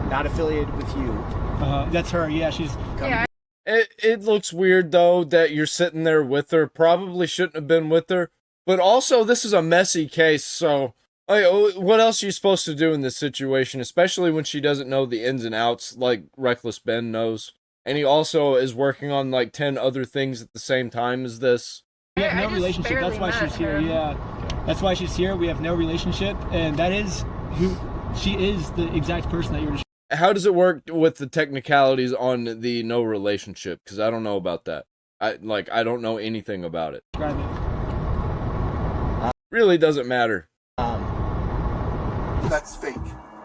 Speaker 10: not affiliated with you.
Speaker 8: That's her. Yeah, she's.
Speaker 1: Yeah. It looks weird, though, that you're sitting there with her. Probably shouldn't have been with her. But also, this is a messy case, so what else are you supposed to do in this situation, especially when she doesn't know the ins and outs like Reckless Ben knows? And he also is working on like 10 other things at the same time as this.
Speaker 8: We have no relationship. That's why she's here. Yeah, that's why she's here. We have no relationship, and that is who she is. The exact person that you're.
Speaker 1: How does it work with the technicalities on the no relationship? Because I don't know about that. I don't know anything about it.
Speaker 8: Describe it.
Speaker 1: Really doesn't matter.
Speaker 6: That's fake.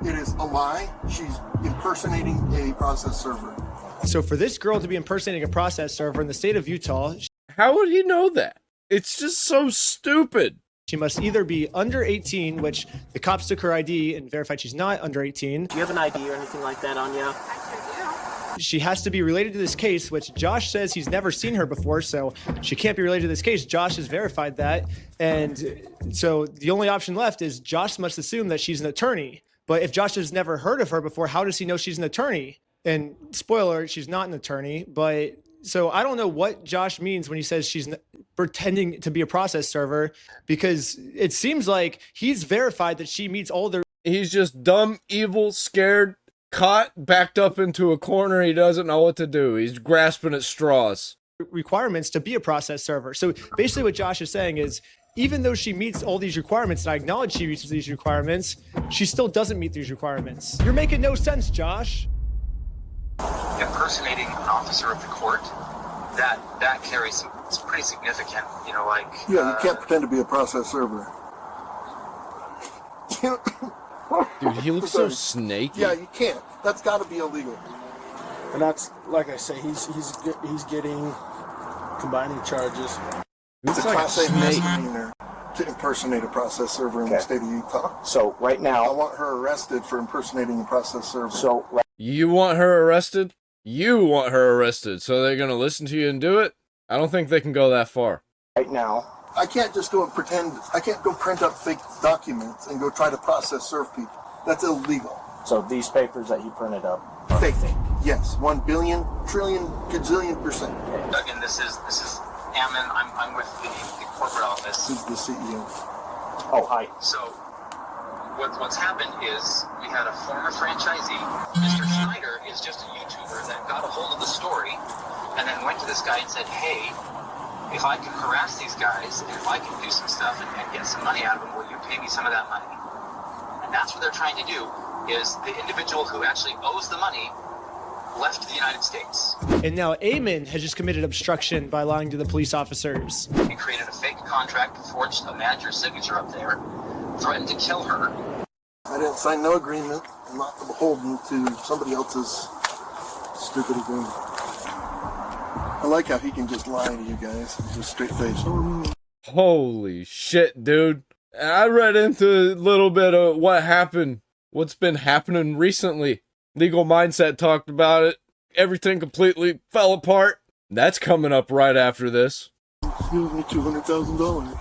Speaker 6: It is a lie. She's impersonating a process server.
Speaker 5: So for this girl to be impersonating a process server in the state of Utah,
Speaker 1: how would he know that? It's just so stupid.
Speaker 5: She must either be under 18, which the cops took her ID and verified she's not under 18.
Speaker 9: Do you have an ID or anything like that on you?
Speaker 5: She has to be related to this case, which Josh says he's never seen her before, so she can't be related to this case. Josh has verified that. And so the only option left is Josh must assume that she's an attorney. But if Josh has never heard of her before, how does he know she's an attorney? And spoiler, she's not an attorney. But so I don't know what Josh means when he says she's pretending to be a process server, because it seems like he's verified that she meets all their...
Speaker 1: He's just dumb, evil, scared, caught, backed up into a corner. He doesn't know what to do. He's grasping at straws.
Speaker 5: Requirements to be a process server. So basically what Josh is saying is, even though she meets all these requirements, and I acknowledge she meets these requirements, she still doesn't meet these requirements. You're making no sense, Josh.
Speaker 11: Impersonating an officer of the court, that carries it's pretty significant, you know, like...
Speaker 6: Yeah, you can't pretend to be a process server.
Speaker 1: Dude, he looks so snaky.
Speaker 6: Yeah, you can't. That's got to be illegal.
Speaker 12: And that's, like I say, he's getting combining charges.
Speaker 6: It's a Class A misdemeanor to impersonate a process server in the state of Utah.
Speaker 9: So right now...
Speaker 6: I want her arrested for impersonating a process server.
Speaker 9: So...
Speaker 1: You want her arrested? You want her arrested, so they're going to listen to you and do it? I don't think they can go that far.
Speaker 9: Right now...
Speaker 6: I can't just go and pretend. I can't go print up fake documents and go try to process serve people. That's illegal.
Speaker 9: So these papers that you printed up are
Speaker 6: fake. Yes, 1 billion, trillion, gazillion %.
Speaker 11: Okay. Doug, and this is Ammon. I'm with the corporate office.
Speaker 6: This is the CEO.
Speaker 9: Oh, hi.
Speaker 11: So what's happened is we had a former franchisee. Mr. Schneider is just a YouTuber that got a hold of the story and then went to this guy and said, hey, if I can harass these guys, and if I can do some stuff and get some money out of them, will you pay me some of that money? And that's what they're trying to do, is the individual who actually owes the money left the United States.
Speaker 5: And now Ammon has just committed obstruction by lying to the police officers.
Speaker 11: He created a fake contract, forged a manager's signature up there, threatened to kill her.
Speaker 6: I didn't sign no agreement. I'm not beholden to somebody else's stupid agreement. I like how he can just lie to you guys, just straight face.
Speaker 1: Holy shit, dude. I read into a little bit of what happened, what's been happening recently. Legal Mindset talked about it. Everything completely fell apart. That's coming up right after this.
Speaker 6: Excuse me, $200,000.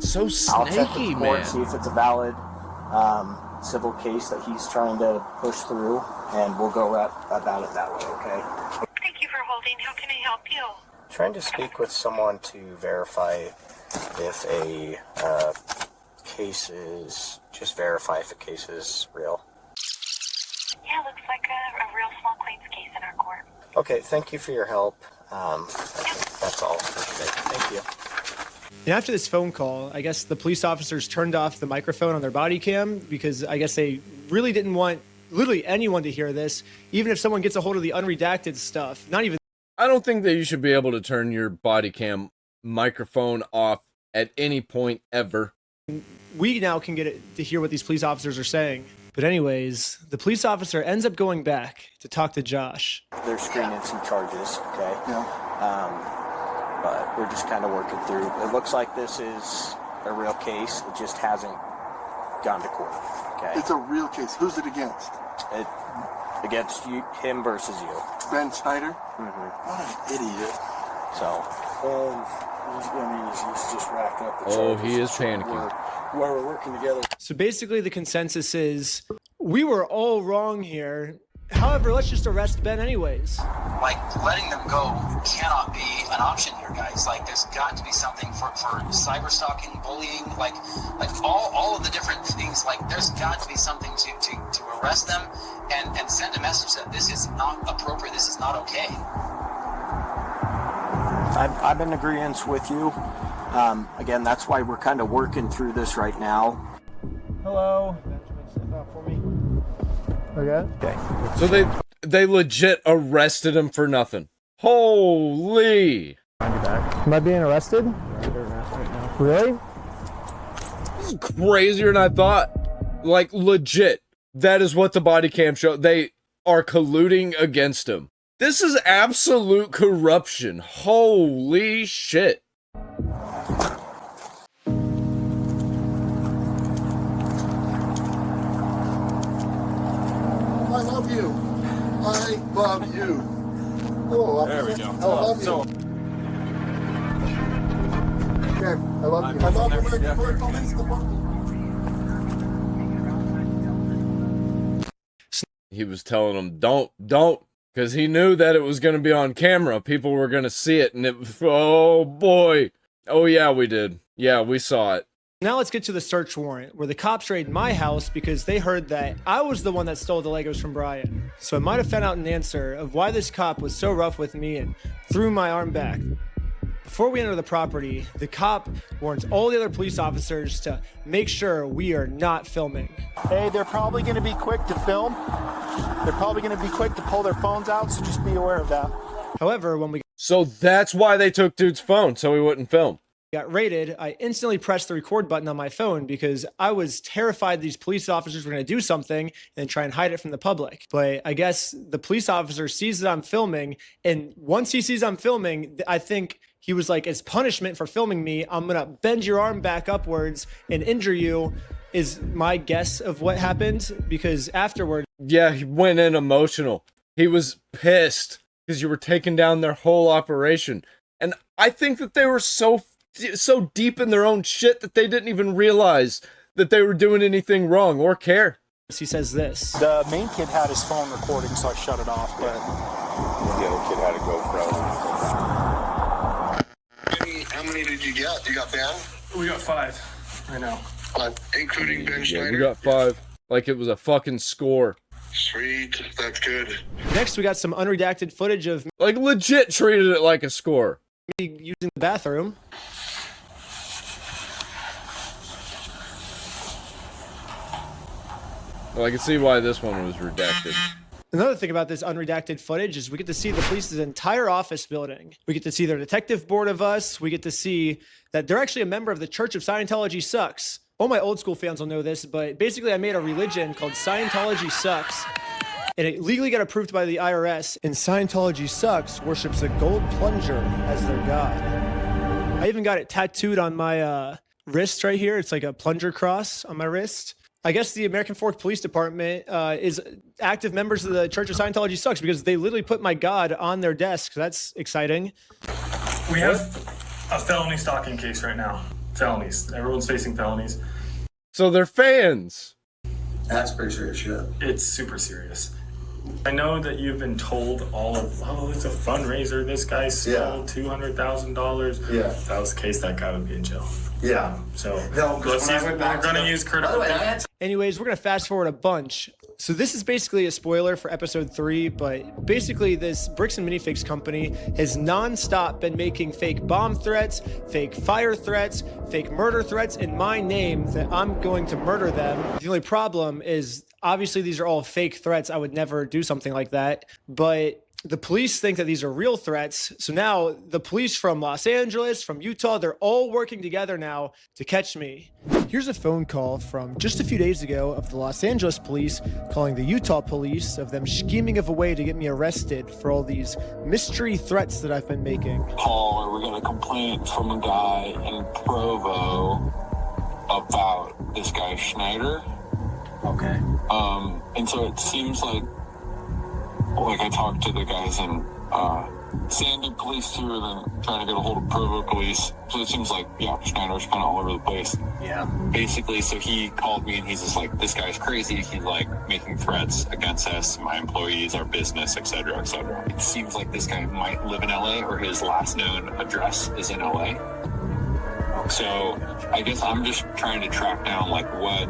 Speaker 1: So
Speaker 9: I'll check with
Speaker 1: snaky,
Speaker 9: the court,
Speaker 1: man.
Speaker 9: see if it's a valid civil case that he's trying to push through, and we'll go about it that way, okay?
Speaker 13: Thank you for holding. How can I help you?
Speaker 9: Trying to speak with someone to verify if a case is, just verify if a case is real.
Speaker 13: Yeah, looks like a real small claims case in our court.
Speaker 9: Okay, thank you for your help. I think that's all for today. Thank you.
Speaker 5: And after this phone call, I guess the police officers turned off the microphone on their body cam because I guess they really didn't want literally anyone to hear this, even if someone gets a hold of the unredacted stuff. Not even.
Speaker 1: I don't think that you should be able to turn your body cam microphone off at any point ever.
Speaker 5: We now can get it to hear what these police officers are saying. But anyways, the police officer ends up going back to talk to Josh.
Speaker 9: They're screening some charges, okay? Yeah. But we're just kind of working through. It looks like this is a real case. It just hasn't gone to court, okay?
Speaker 6: It's a real case. Who's it against?
Speaker 9: Against you, him versus you.
Speaker 6: Ben Snyder?
Speaker 9: Mm-hmm.
Speaker 6: What an idiot.
Speaker 9: So.
Speaker 12: He's just racked up the
Speaker 1: Oh,
Speaker 12: charges.
Speaker 1: he is panicking.
Speaker 12: While we're working together.
Speaker 5: So basically the consensus is, we were all wrong here. However, let's just arrest Ben anyways.
Speaker 11: Like, letting them go cannot be an option here, guys. Like, there's got to be something for cyber stalking, bullying, like all of the different things. Like, there's got to be something to arrest them and send a message that this is not appropriate, this is not okay.
Speaker 9: I'm in agreement with you. Again, that's why we're kind of working through this right now.
Speaker 8: Hello. Okay.
Speaker 1: So they legit arrested him for nothing. Holy!
Speaker 8: Am I being arrested? Really?
Speaker 1: This is crazier than I thought. Like, legit. That is what the body cam showed. They are colluding against him. This is absolute corruption. Holy shit.
Speaker 6: I love you. I love you. Oh,
Speaker 12: There we go.
Speaker 6: I love you. Okay, I love you. I love you. Police department.
Speaker 1: He was telling them, don't, because he knew that it was going to be on camera. People were going to see it, and oh boy. Oh yeah, we did. Yeah, we saw it.
Speaker 5: Now let's get to the search warrant, where the cops raided my house because they heard that I was the one that stole the Legos from Brian. So I might have found out an answer of why this cop was so rough with me and threw my arm back. Before we enter the property, the cop warns all the other police officers to make sure we are not filming.
Speaker 10: Hey, they're probably going to be quick to film. They're probably going to be quick to pull their phones out, so just be aware of that.
Speaker 5: However, when we
Speaker 1: So that's why they took dude's phone, so he wouldn't film.
Speaker 5: got raided, I instantly pressed the record button on my phone because I was terrified these police officers were going to do something and try and hide it from the public. But I guess the police officer sees that I'm filming, and once he sees I'm filming, I think he was like, as punishment for filming me, I'm going to bend your arm back upwards and injure you, is my guess of what happened, because afterward...
Speaker 1: Yeah, he went in emotional. He was pissed because you were taking down their whole operation. And I think that they were so deep in their own shit that they didn't even realize that they were doing anything wrong or care.
Speaker 5: He says this.
Speaker 10: The main kid had his phone recording, so I shut it off, but...
Speaker 14: The other kid had a GoPro.
Speaker 6: How many did you get? You got Ben?
Speaker 14: We got 5 right now.
Speaker 6: Including Ben
Speaker 1: Yeah,
Speaker 6: Schneider?
Speaker 1: we got 5. Like it was a fucking score.
Speaker 6: Sweet, that's good.
Speaker 5: Next, we got some unredacted footage of
Speaker 1: Like legit treated it like a score.
Speaker 5: me using the bathroom.
Speaker 1: Well, I can see why this one was redacted.
Speaker 5: Another thing about this unredacted footage is we get to see the police's entire office building. We get to see their detective board of us. We get to see that they're actually a member of the Church of Scientology Sucks. All my old school fans will know this, but basically I made a religion called Scientology Sucks, and it legally got approved by the IRS, and Scientology Sucks worships a gold plunger as their god. I even got it tattooed on my wrist right here. It's like a plunger cross on my wrist. I guess the American Fork Police Department is active members of the Church of Scientology Sucks because they literally put my god on their desk. That's exciting.
Speaker 14: We have a felony stalking case right now. Felonies. Everyone's facing felonies.
Speaker 1: So they're fans.
Speaker 15: That's pretty serious shit.
Speaker 14: It's super serious. I know that you've been told it's a fundraiser. This guy stole $200,000.
Speaker 15: Yeah.
Speaker 14: If that was the case, that guy would be in jail.
Speaker 15: Yeah.
Speaker 14: So
Speaker 15: No,
Speaker 14: we're going to use critical.
Speaker 5: Anyways, we're going to fast forward a bunch. So this is basically a spoiler for episode 3, but basically this Bricks and Minifigs company has nonstop been making fake bomb threats, fake fire threats, fake murder threats in my name that I'm going to murder them. The only problem is obviously these are all fake threats. I would never do something like that, but the police think that these are real threats. So now the police from Los Angeles, from Utah, they're all working together now to catch me. Here's a phone call from just a few days ago of the Los Angeles police calling the Utah police of them scheming of a way to get me arrested for all these mystery threats that I've been making.
Speaker 16: Call, or we got a complaint from a guy in Provo about this guy Schneider.
Speaker 9: Okay.
Speaker 16: And so it seems like I talked to the guys in Sandy police too, and then trying to get a hold of Provo police. So it seems like, Schneider's kind of all over the place.
Speaker 9: Yeah.
Speaker 16: Basically, so he called me and he's just like, this guy's crazy. He's like making threats against us, my employees, our business, etc., etc. It seems like this guy might live in LA, or his last known address is in LA. Okay. So I guess I'm just trying to track down like what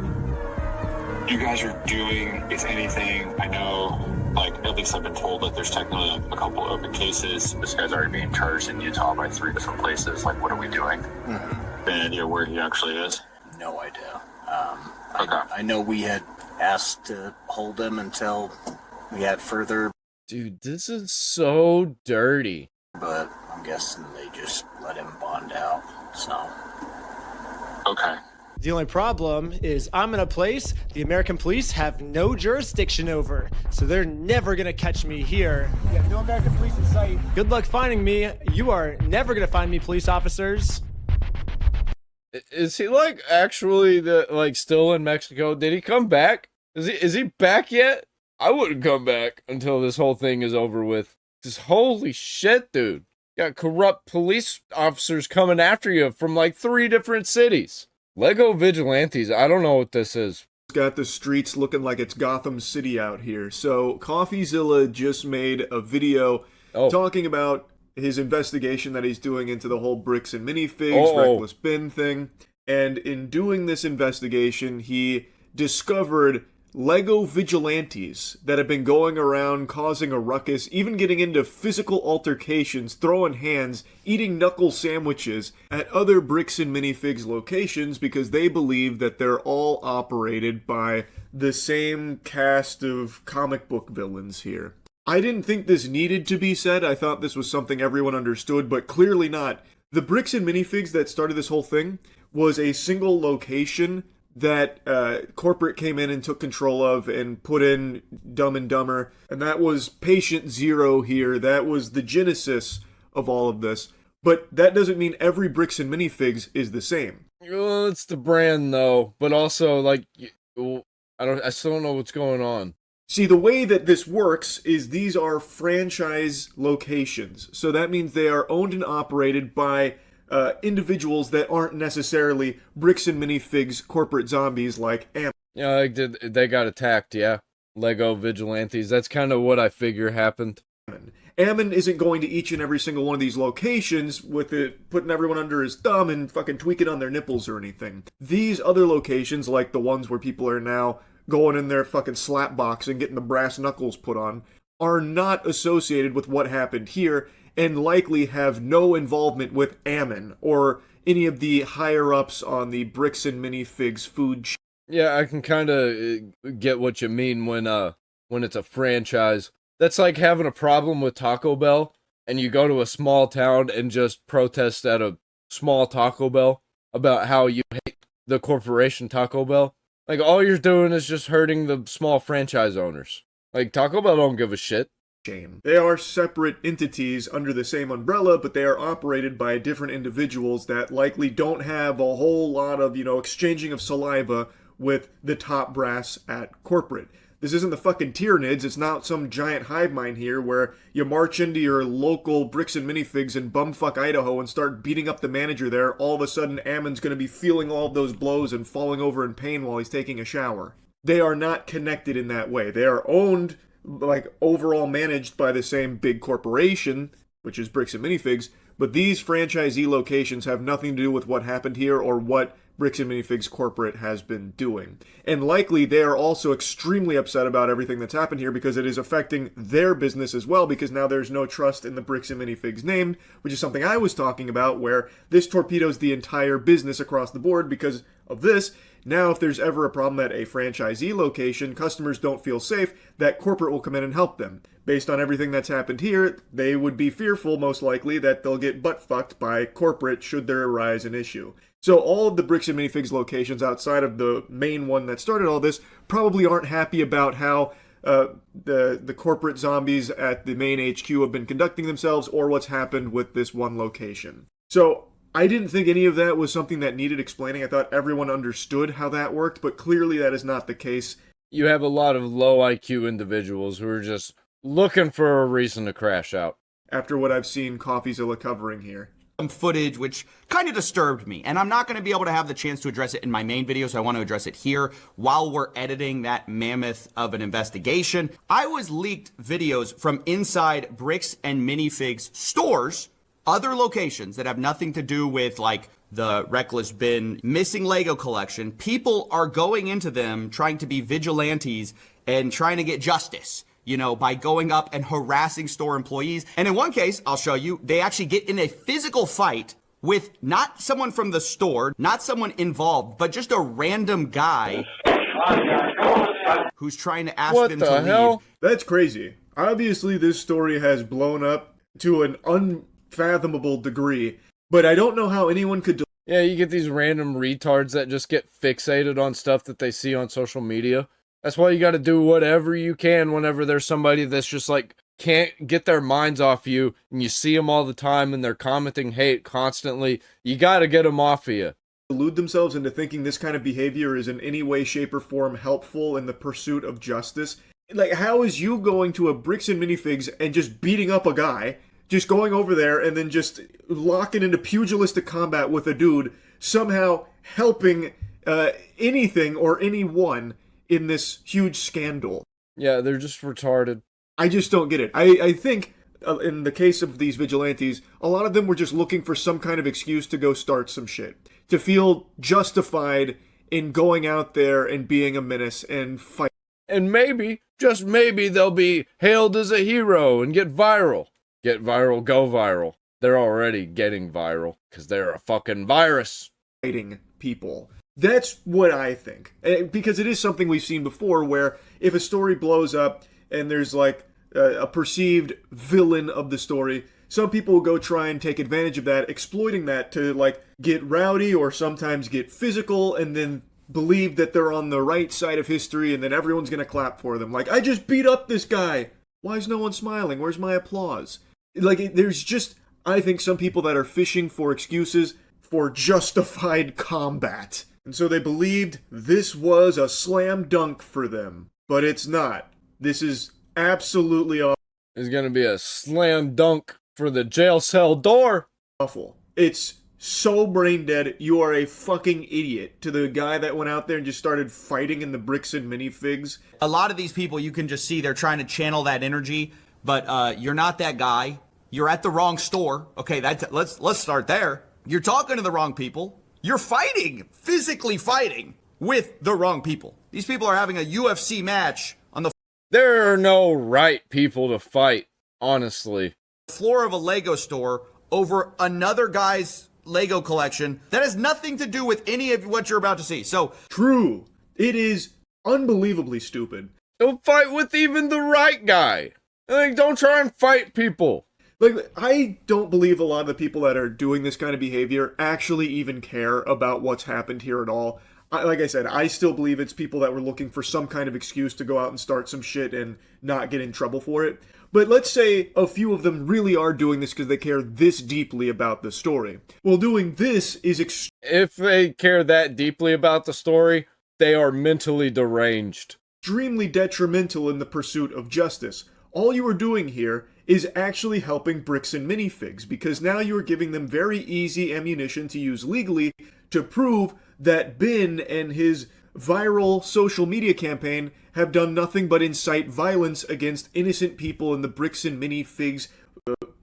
Speaker 16: you guys are doing, if anything. I know, at least I've been told that there's technically a couple open cases. This guy's already being charged in Utah by 3 different places. Like, what are we doing? Mm-hmm. Any idea where he actually is?
Speaker 9: No idea.
Speaker 16: Okay.
Speaker 9: I know we had asked to hold him until we had further.
Speaker 1: Dude, this is so dirty.
Speaker 9: But I'm guessing they just let him bond out, so.
Speaker 16: Okay.
Speaker 5: The only problem is I'm in a place the American police have no jurisdiction over, so they're never gonna catch me here.
Speaker 7: Yeah, no American police in sight.
Speaker 5: Good luck finding me. You are never gonna find me, police officers.
Speaker 1: Is he actually still in Mexico? Did he come back? Is he back yet? I wouldn't come back until this whole thing is over with. Just holy shit, dude. You got corrupt police officers coming after you from 3 different cities. Lego Vigilantes, I don't know what this is.
Speaker 2: It's got the streets looking like it's Gotham City out here. So Coffeezilla just made a video talking about his investigation that he's doing into the whole Bricks and Minifigs, reckless bin thing. And in doing this investigation, he discovered Lego Vigilantes that have been going around causing a ruckus, even getting into physical altercations, throwing hands, eating knuckle sandwiches at other Bricks and Minifigs locations because they believe that they're all operated by the same cast of comic book villains here. I didn't think this needed to be said. I thought this was something everyone understood, but clearly not. The Bricks and Minifigs that started this whole thing was a single location that corporate came in and took control of and put in Dumb and Dumber. And that was Patient Zero here. That was the genesis of all of this. But that doesn't mean every Bricks and Minifigs is the same.
Speaker 1: Well, it's the brand, though. But also, I still don't know what's going on.
Speaker 2: See, the way that this works is these are franchise locations. So that means they are owned and operated by individuals that aren't necessarily Bricks and Minifigs corporate zombies like Ammon.
Speaker 1: Yeah, they got attacked, yeah. Lego Vigilantes, that's kind of what I figure happened.
Speaker 2: Ammon isn't going to each and every single one of these locations with it putting everyone under his thumb and fucking tweaking on their nipples or anything. These other locations, like the ones where people are now going in their fucking slap box and getting the brass knuckles put on, are not associated with what happened here, and likely have no involvement with Ammon or any of the higher-ups on the Bricks and Minifigs food chain.
Speaker 1: Yeah, I can kind of get what you mean when it's a franchise. That's like having a problem with Taco Bell, and you go to a small town and just protest at a small Taco Bell about how you hate the corporation Taco Bell. All you're doing is just hurting the small franchise owners. Taco Bell don't give a shit.
Speaker 2: They are separate entities under the same umbrella, but they are operated by different individuals that likely don't have a whole lot of, exchanging of saliva with the top brass at corporate. This isn't the fucking Tyranids. It's not some giant hive mind here where you march into your local Bricks and Minifigs in bumfuck Idaho and start beating up the manager there. All of a sudden, Ammon's going to be feeling all of those blows and falling over in pain while he's taking a shower. they are not connected in that way. They are owned, like, overall managed by the same big corporation, which is Bricks and Minifigs, but these franchisee locations have nothing to do with what happened here or what Bricks and Minifigs corporate has been doing. And likely they are also extremely upset about everything that's happened here because it is affecting their business as well, because now there's no trust in the Bricks and Minifigs name, which is something I was talking about, where this torpedoes the entire business across the board because of this. Now, if there's ever a problem at a franchisee location, customers don't feel safe, that corporate will come in and help them. Based on everything that's happened here, they would be fearful, most likely, that they'll get butt-fucked by corporate should there arise an issue. So all of the Bricks and Minifigs locations outside of the main one that started all this probably aren't happy about how the corporate zombies at the main HQ have been conducting themselves or what's happened with this one location. So I didn't think any of that was something that needed explaining. I thought everyone understood how that worked, but clearly that is not the case.
Speaker 1: You have a lot of low IQ individuals who are just looking for a reason to crash out.
Speaker 2: After what I've seen Coffeezilla covering here.
Speaker 15: Some footage which kind of disturbed me, and I'm not going to be able to have the chance to address it in my main video, so I want to address it here while we're editing that mammoth of an investigation. I was leaked videos from inside Bricks and Minifigs stores, other locations that have nothing to do with like the Reckless Bin missing Lego collection. People are going into them trying to be vigilantes and trying to get justice, you know, by going up and harassing store employees. And in one case, I'll show you, they actually get in a physical fight with not someone from the store, not someone involved, but just a random guy who's trying to ask them to leave.
Speaker 2: That's crazy. Obviously, this story has blown up to an unfathomable degree, but I don't know how anyone could...
Speaker 1: Yeah, you get these random retards that just get fixated on stuff that they see on social media. That's why you got to do whatever you can whenever there's somebody that's just like can't get their minds off you and you see them all the time and they're commenting hate constantly. You got to get them off of you.
Speaker 2: Delude themselves into thinking this kind of behavior is in any way, shape, or form helpful in the pursuit of justice. Like, how is you going to a Bricks and Minifigs and just beating up a guy, just going over there and then just locking into pugilistic combat with a dude, somehow helping anything or anyone in this huge scandal?
Speaker 1: Yeah, they're just retarded.
Speaker 2: I just don't get it. I think, in the case of these vigilantes, a lot of them were just looking for some kind of excuse to go start some shit. To feel justified in going out there and being a menace and fight.
Speaker 1: And maybe, just maybe, they'll be hailed as a hero and get viral. Get viral, go viral. They're already getting viral, because they're a fucking virus.
Speaker 2: Fighting people. That's what I think. Because it is something we've seen before where if a story blows up and there's like a perceived villain of the story, some people will go try and take advantage of that, exploiting that to like get rowdy or sometimes get physical and then believe that they're on the right side of history and then everyone's going to clap for them. Like, I just beat up this guy. Why is no one smiling? Where's my applause? Like, there's just, I think, some people that are fishing for excuses for justified combat. And so they believed this was a slam dunk for them. But it's not. This is absolutely awful.
Speaker 1: It's gonna be a slam dunk for the jail cell door.
Speaker 2: Awful. It's so brain dead. You are a fucking idiot. To the guy that went out there and just started fighting in the Bricks and Minifigs.
Speaker 15: A lot of these people, you can just see they're trying to channel that energy, but you're not that guy. You're at the wrong store. Okay, let's start there. You're talking to the wrong people. You're fighting, physically fighting with the wrong people. These people are having a UFC match on the...
Speaker 1: There are no right people to fight, honestly.
Speaker 15: Floor of a Lego store over another guy's Lego collection that has nothing to do with any of what you're about to see. So...
Speaker 2: True. It is unbelievably stupid.
Speaker 1: Don't fight with even the right guy. Like, don't try and fight people.
Speaker 2: Like, I don't believe a lot of the people that are doing this kind of behavior actually even care about what's happened here at all. Like I said, I still believe it's people that were looking for some kind of excuse to go out and start some shit and not get in trouble for it. But let's say a few of them really are doing this because they care this deeply about the story. Well, doing this is
Speaker 1: if they care that deeply about the story, they are mentally deranged.
Speaker 2: Extremely detrimental in the pursuit of justice. All you are doing here is actually helping Bricks and Minifigs, because now you are giving them very easy ammunition to use legally to prove that Bin and his viral social media campaign have done nothing but incite violence against innocent people in the Bricks and Minifigs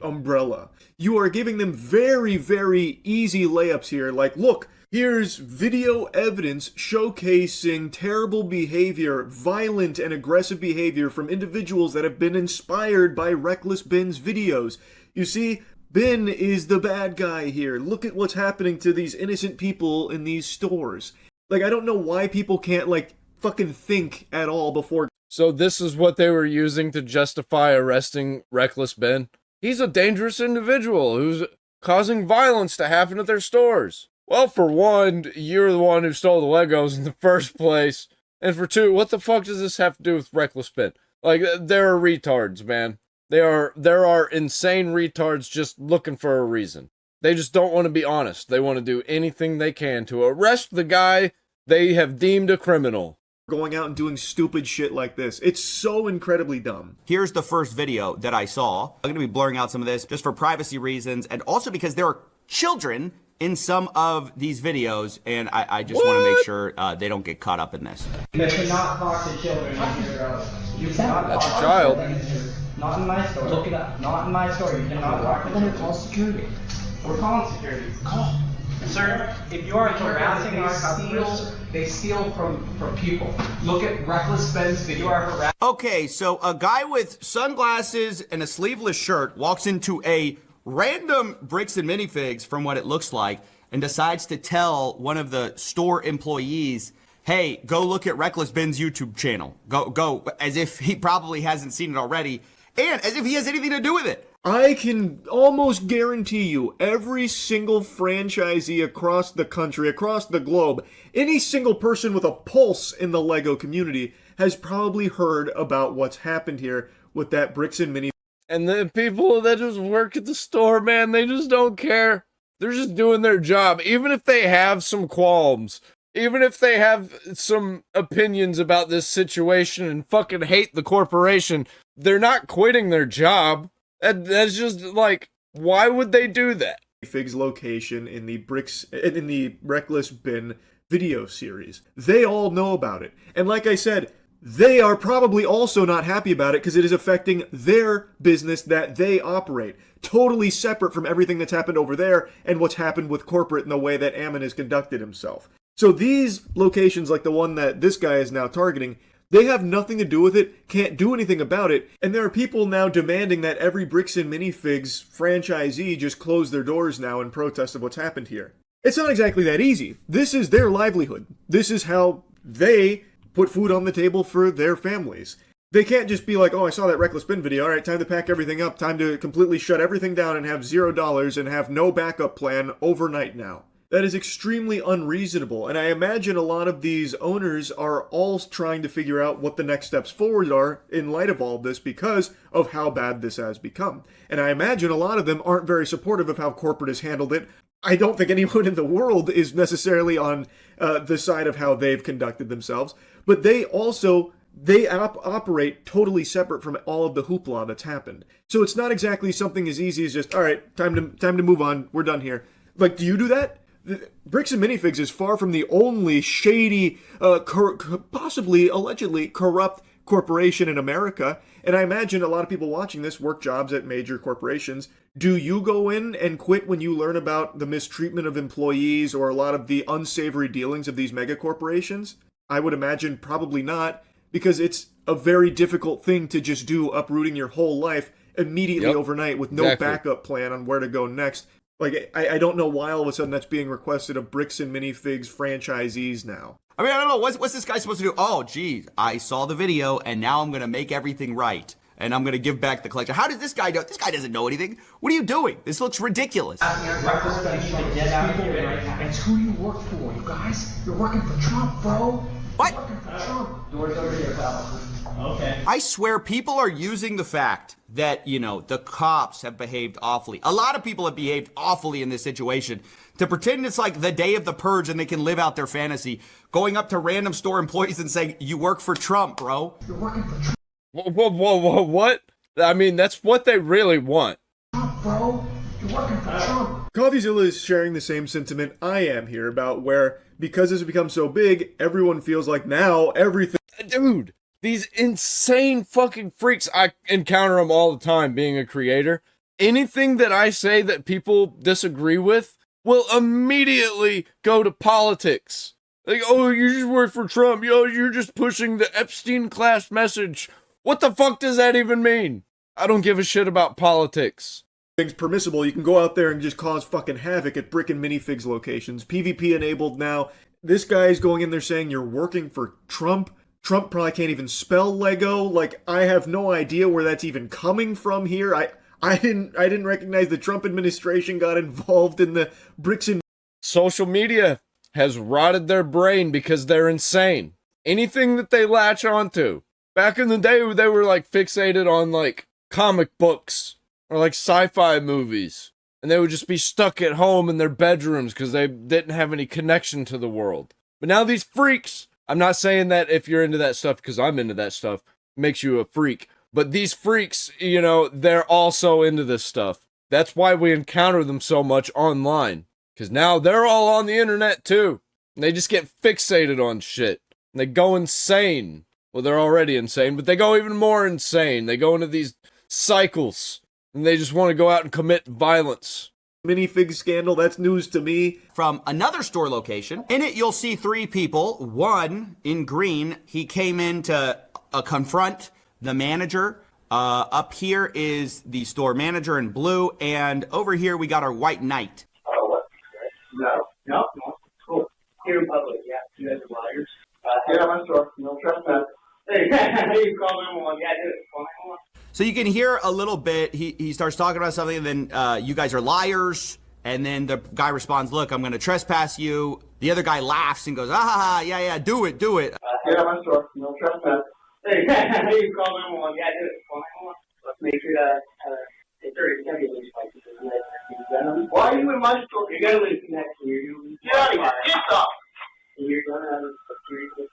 Speaker 2: umbrella. You are giving them very, very easy layups here. Like, look, here's video evidence showcasing terrible behavior, violent and aggressive behavior from individuals that have been inspired by Reckless Ben's videos. You see, Ben is the bad guy here. Look at what's happening to these innocent people in these stores. Like, I don't know why people can't, like, fucking think at all before.
Speaker 1: So this is what they were using to justify arresting Reckless Ben? He's a dangerous individual who's causing violence to happen at their stores. Well, for one, you're the one who stole the Legos in the first place. And for two, what the fuck does this have to do with Reckless Ben? Like, there are retards, man. There are insane retards just looking for a reason. They just don't want to be honest. They want to do anything they can to arrest the guy they have deemed a criminal.
Speaker 2: Going out and doing stupid shit like this. It's so incredibly dumb.
Speaker 15: Here's the first video that I saw. I'm going to be blurring out some of this just for privacy reasons and also because there are children in some of these videos, and I just want to make sure they don't get caught up in this.
Speaker 17: You cannot talk to children.
Speaker 1: That's a child.
Speaker 17: Not in my store. Look it up. Not in my store. You cannot talk to children. Call security. We're calling security. Call. Sir, if you are harassing our customers, they steal from people. Look at Reckless Ben's video. You are harassing.
Speaker 15: Okay, so a guy with sunglasses and a sleeveless shirt walks into a random Bricks and Minifigs, from what it looks like, and decides to tell one of the store employees, hey, go look at Reckless Ben's YouTube channel. Go, as if he probably hasn't seen it already, and as if he has anything to do with it.
Speaker 2: I can almost guarantee you every single franchisee across the country, across the globe, any single person with a pulse in the Lego community has probably heard about what's happened here with that Bricks and Mini.
Speaker 1: And the people that just work at the store, man, they just don't care. They're just doing their job. Even if they have some qualms, even if they have some opinions about this situation and fucking hate the corporation, they're not quitting their job. That's just like, why would they do that?
Speaker 2: Figs location in the Reckless Ben video series. They all know about it. And like I said, they are probably also not happy about it because it is affecting their business that they operate. Totally separate from everything that's happened over there and what's happened with corporate and the way that Ammon has conducted himself. So these locations, like the one that this guy is now targeting, they have nothing to do with it, can't do anything about it, and there are people now demanding that every Bricks and Minifigs franchisee just close their doors now in protest of what's happened here. It's not exactly that easy. This is their livelihood. This is how they put food on the table for their families. They can't just be like, oh, I saw that Reckless Ben video, alright, time to pack everything up, time to completely shut everything down and have $0 and have no backup plan overnight now. That is extremely unreasonable, and I imagine a lot of these owners are all trying to figure out what the next steps forward are in light of all this because of how bad this has become. And I imagine a lot of them aren't very supportive of how corporate has handled it. I don't think anyone in the world is necessarily on the side of how they've conducted themselves, but they operate totally separate from all of the hoopla that's happened. So it's not exactly something as easy as just, all right, time to move on, we're done here. Like, do you do that? Bricks and Minifigs is far from the only shady, possibly, allegedly corrupt corporation in America, and I imagine a lot of people watching this work jobs at major corporations. Do you go in and quit when you learn about the mistreatment of employees or a lot of the unsavory dealings of these mega corporations? I would imagine probably not, because it's a very difficult thing to just do, uprooting your whole life immediately overnight with no backup plan on where to go next. Like, I don't know why all of a sudden that's being requested of Bricks and Minifigs franchisees now.
Speaker 15: I mean, I don't know. What's this guy supposed to do? Oh, geez, I saw the video, and now I'm going to make everything right. And I'm going to give back the collection. How does this guy know? This guy doesn't know anything. What are you doing? This looks ridiculous.
Speaker 17: It's who you work for, you guys. You're working for Trump, bro.
Speaker 15: What?
Speaker 17: You're working for Trump. Doors over here, pal. Okay.
Speaker 15: I swear people are using the fact that, the cops have behaved awfully. A lot of people have behaved awfully in this situation to pretend it's like the day of the purge and they can live out their fantasy, going up to random store employees and saying, you work for Trump, bro.
Speaker 17: You're working for Trump.
Speaker 1: Whoa, what? I mean, that's what they really want.
Speaker 17: Trump, bro. You're working for Trump.
Speaker 2: Coffeezilla is sharing the same sentiment I am here about where, because this has become so big, everyone feels like now everything...
Speaker 1: Dude, these insane fucking freaks, I encounter them all the time being a creator. Anything that I say that people disagree with will immediately go to politics. Like, oh, you just work for Trump. Yo, you're just pushing the Epstein class message. What the fuck does that even mean? I don't give a shit about politics.
Speaker 2: Things permissible, you can go out there and just cause fucking havoc at brick and minifigs locations. PvP enabled now. This guy's going in there saying you're working for Trump. Trump probably can't even spell Lego. Like, I have no idea where that's even coming from here. I didn't recognize the Trump administration got involved in the bricks and...
Speaker 1: Social media has rotted their brain because they're insane. Anything that they latch onto. Back in the day, they were like fixated on like comic books or like sci-fi movies. And they would just be stuck at home in their bedrooms because they didn't have any connection to the world. But now these freaks, I'm not saying that if you're into that stuff because I'm into that stuff, makes you a freak. But these freaks, you know, they're also into this stuff. That's why we encounter them so much online. Because now they're all on the internet too. And they just get fixated on shit. And they go insane. Well, they're already insane, but they go even more insane. They go into these cycles. And they just want to go out and commit violence.
Speaker 2: Minifig scandal, that's news to me.
Speaker 15: From another store location. In it, you'll see three people. One, in green, he came in to confront the manager. Up here is the store manager in blue. And over here, we got our white knight.
Speaker 18: No. Cool. Here in public, yeah. You guys are liars. Yeah, my store. No trespass. Hey, you call them one. Yeah, I did it.
Speaker 15: So you can hear a little bit, he starts talking about something, and then you guys are liars, and then the guy responds, look, I'm going to trespass you. The other guy laughs and goes, yeah, do it.
Speaker 18: Yeah, my store. No trespass. Hey, you call them one. Yeah, I did it. Let's make sure that it's very heavy lease licenses. Why are you in my store? You got to leave next to you. Get out of here. Get off. You're going to have a serious attack.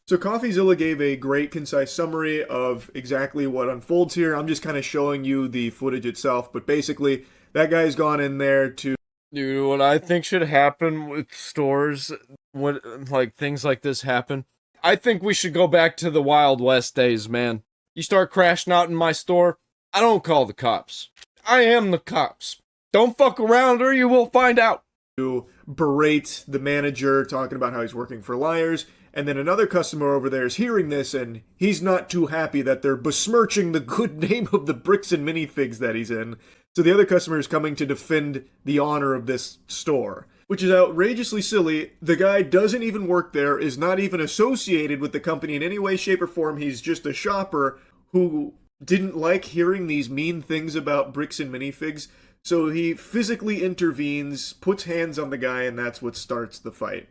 Speaker 2: So Coffeezilla gave a great, concise summary of exactly what unfolds here. I'm just kind of showing you the footage itself, but basically, that guy's gone in there to...
Speaker 1: Dude, what I think should happen with stores when, like, things like this happen, I think we should go back to the Wild West days, man. You start crashing out in my store, I don't call the cops. I am the cops. Don't fuck around or you will find out.
Speaker 2: To berate the manager, talking about how he's working for liars. And then another customer over there is hearing this, and he's not too happy that they're besmirching the good name of the bricks and minifigs that he's in. So the other customer is coming to defend the honor of this store, which is outrageously silly. The guy doesn't even work there, is not even associated with the company in any way, shape, or form. He's just a shopper who didn't like hearing these mean things about bricks and minifigs. So he physically intervenes, puts hands on the guy, and that's what starts the fight.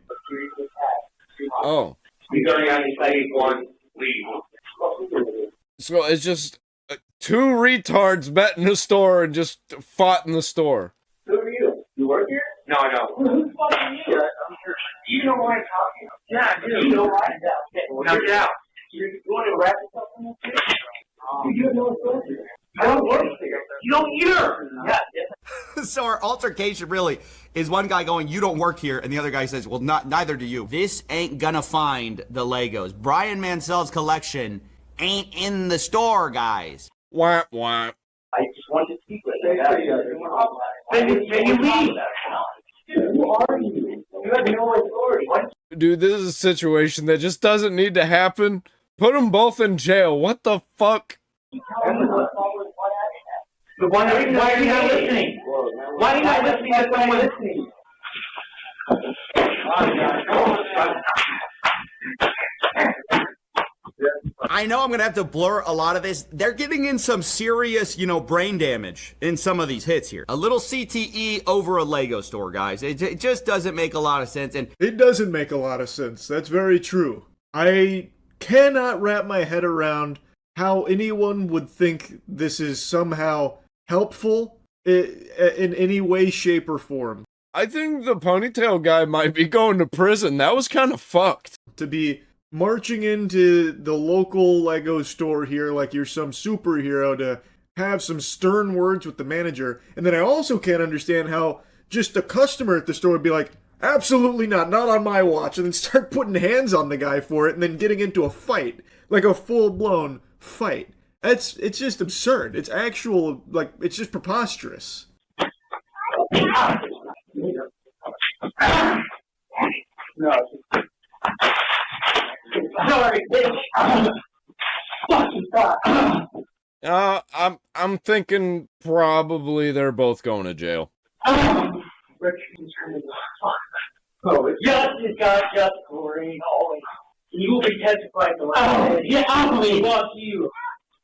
Speaker 1: Oh. So it's just two retards met in the store and just fought in the store.
Speaker 18: Who are you? You work here? No, I don't. Who's fucking you? I'm sure. You know what I'm talking about. Yeah, I do. You know what? Now get out. You want to wrap this up in this thing? You have no authority. I don't work here. You don't either. Yeah.
Speaker 15: So our altercation really is one guy going, you don't work here, and the other guy says, well, neither do you. This ain't gonna find the Legos. Brian Mansell's collection ain't in the store, guys.
Speaker 1: Wah, wah.
Speaker 18: I just want to speak with you. Then you leave. Who are you? You have no authority.
Speaker 1: Dude, this is a situation that just doesn't need to happen. Put them both in jail. What the fuck?
Speaker 18: Why are you not listening? Why are you not listening to someone listening?
Speaker 15: I know I'm going to have to blur a lot of this. They're getting in some serious, brain damage in some of these hits here. A little CTE over a Lego store, guys. It just doesn't make a lot of sense. And
Speaker 2: it doesn't make a lot of sense. That's very true. I cannot wrap my head around how anyone would think this is somehow helpful in any way, shape, or form.
Speaker 1: I think the ponytail guy might be going to prison. That was kind of fucked.
Speaker 2: To be marching into the local Lego store here like you're some superhero to have some stern words with the manager. And then I also can't understand how just a customer at the store would be like, absolutely not on my watch, and then start putting hands on the guy for it and then getting into a fight, like a full-blown fight. It's just absurd. It's actual, like, it's just preposterous.
Speaker 18: No. Sorry, bitch.
Speaker 1: I'm thinking probably they're both going to jail.
Speaker 18: Oh, justice, God, justice, glory, always. You will be testified to life. Yeah, I believe. Fuck you.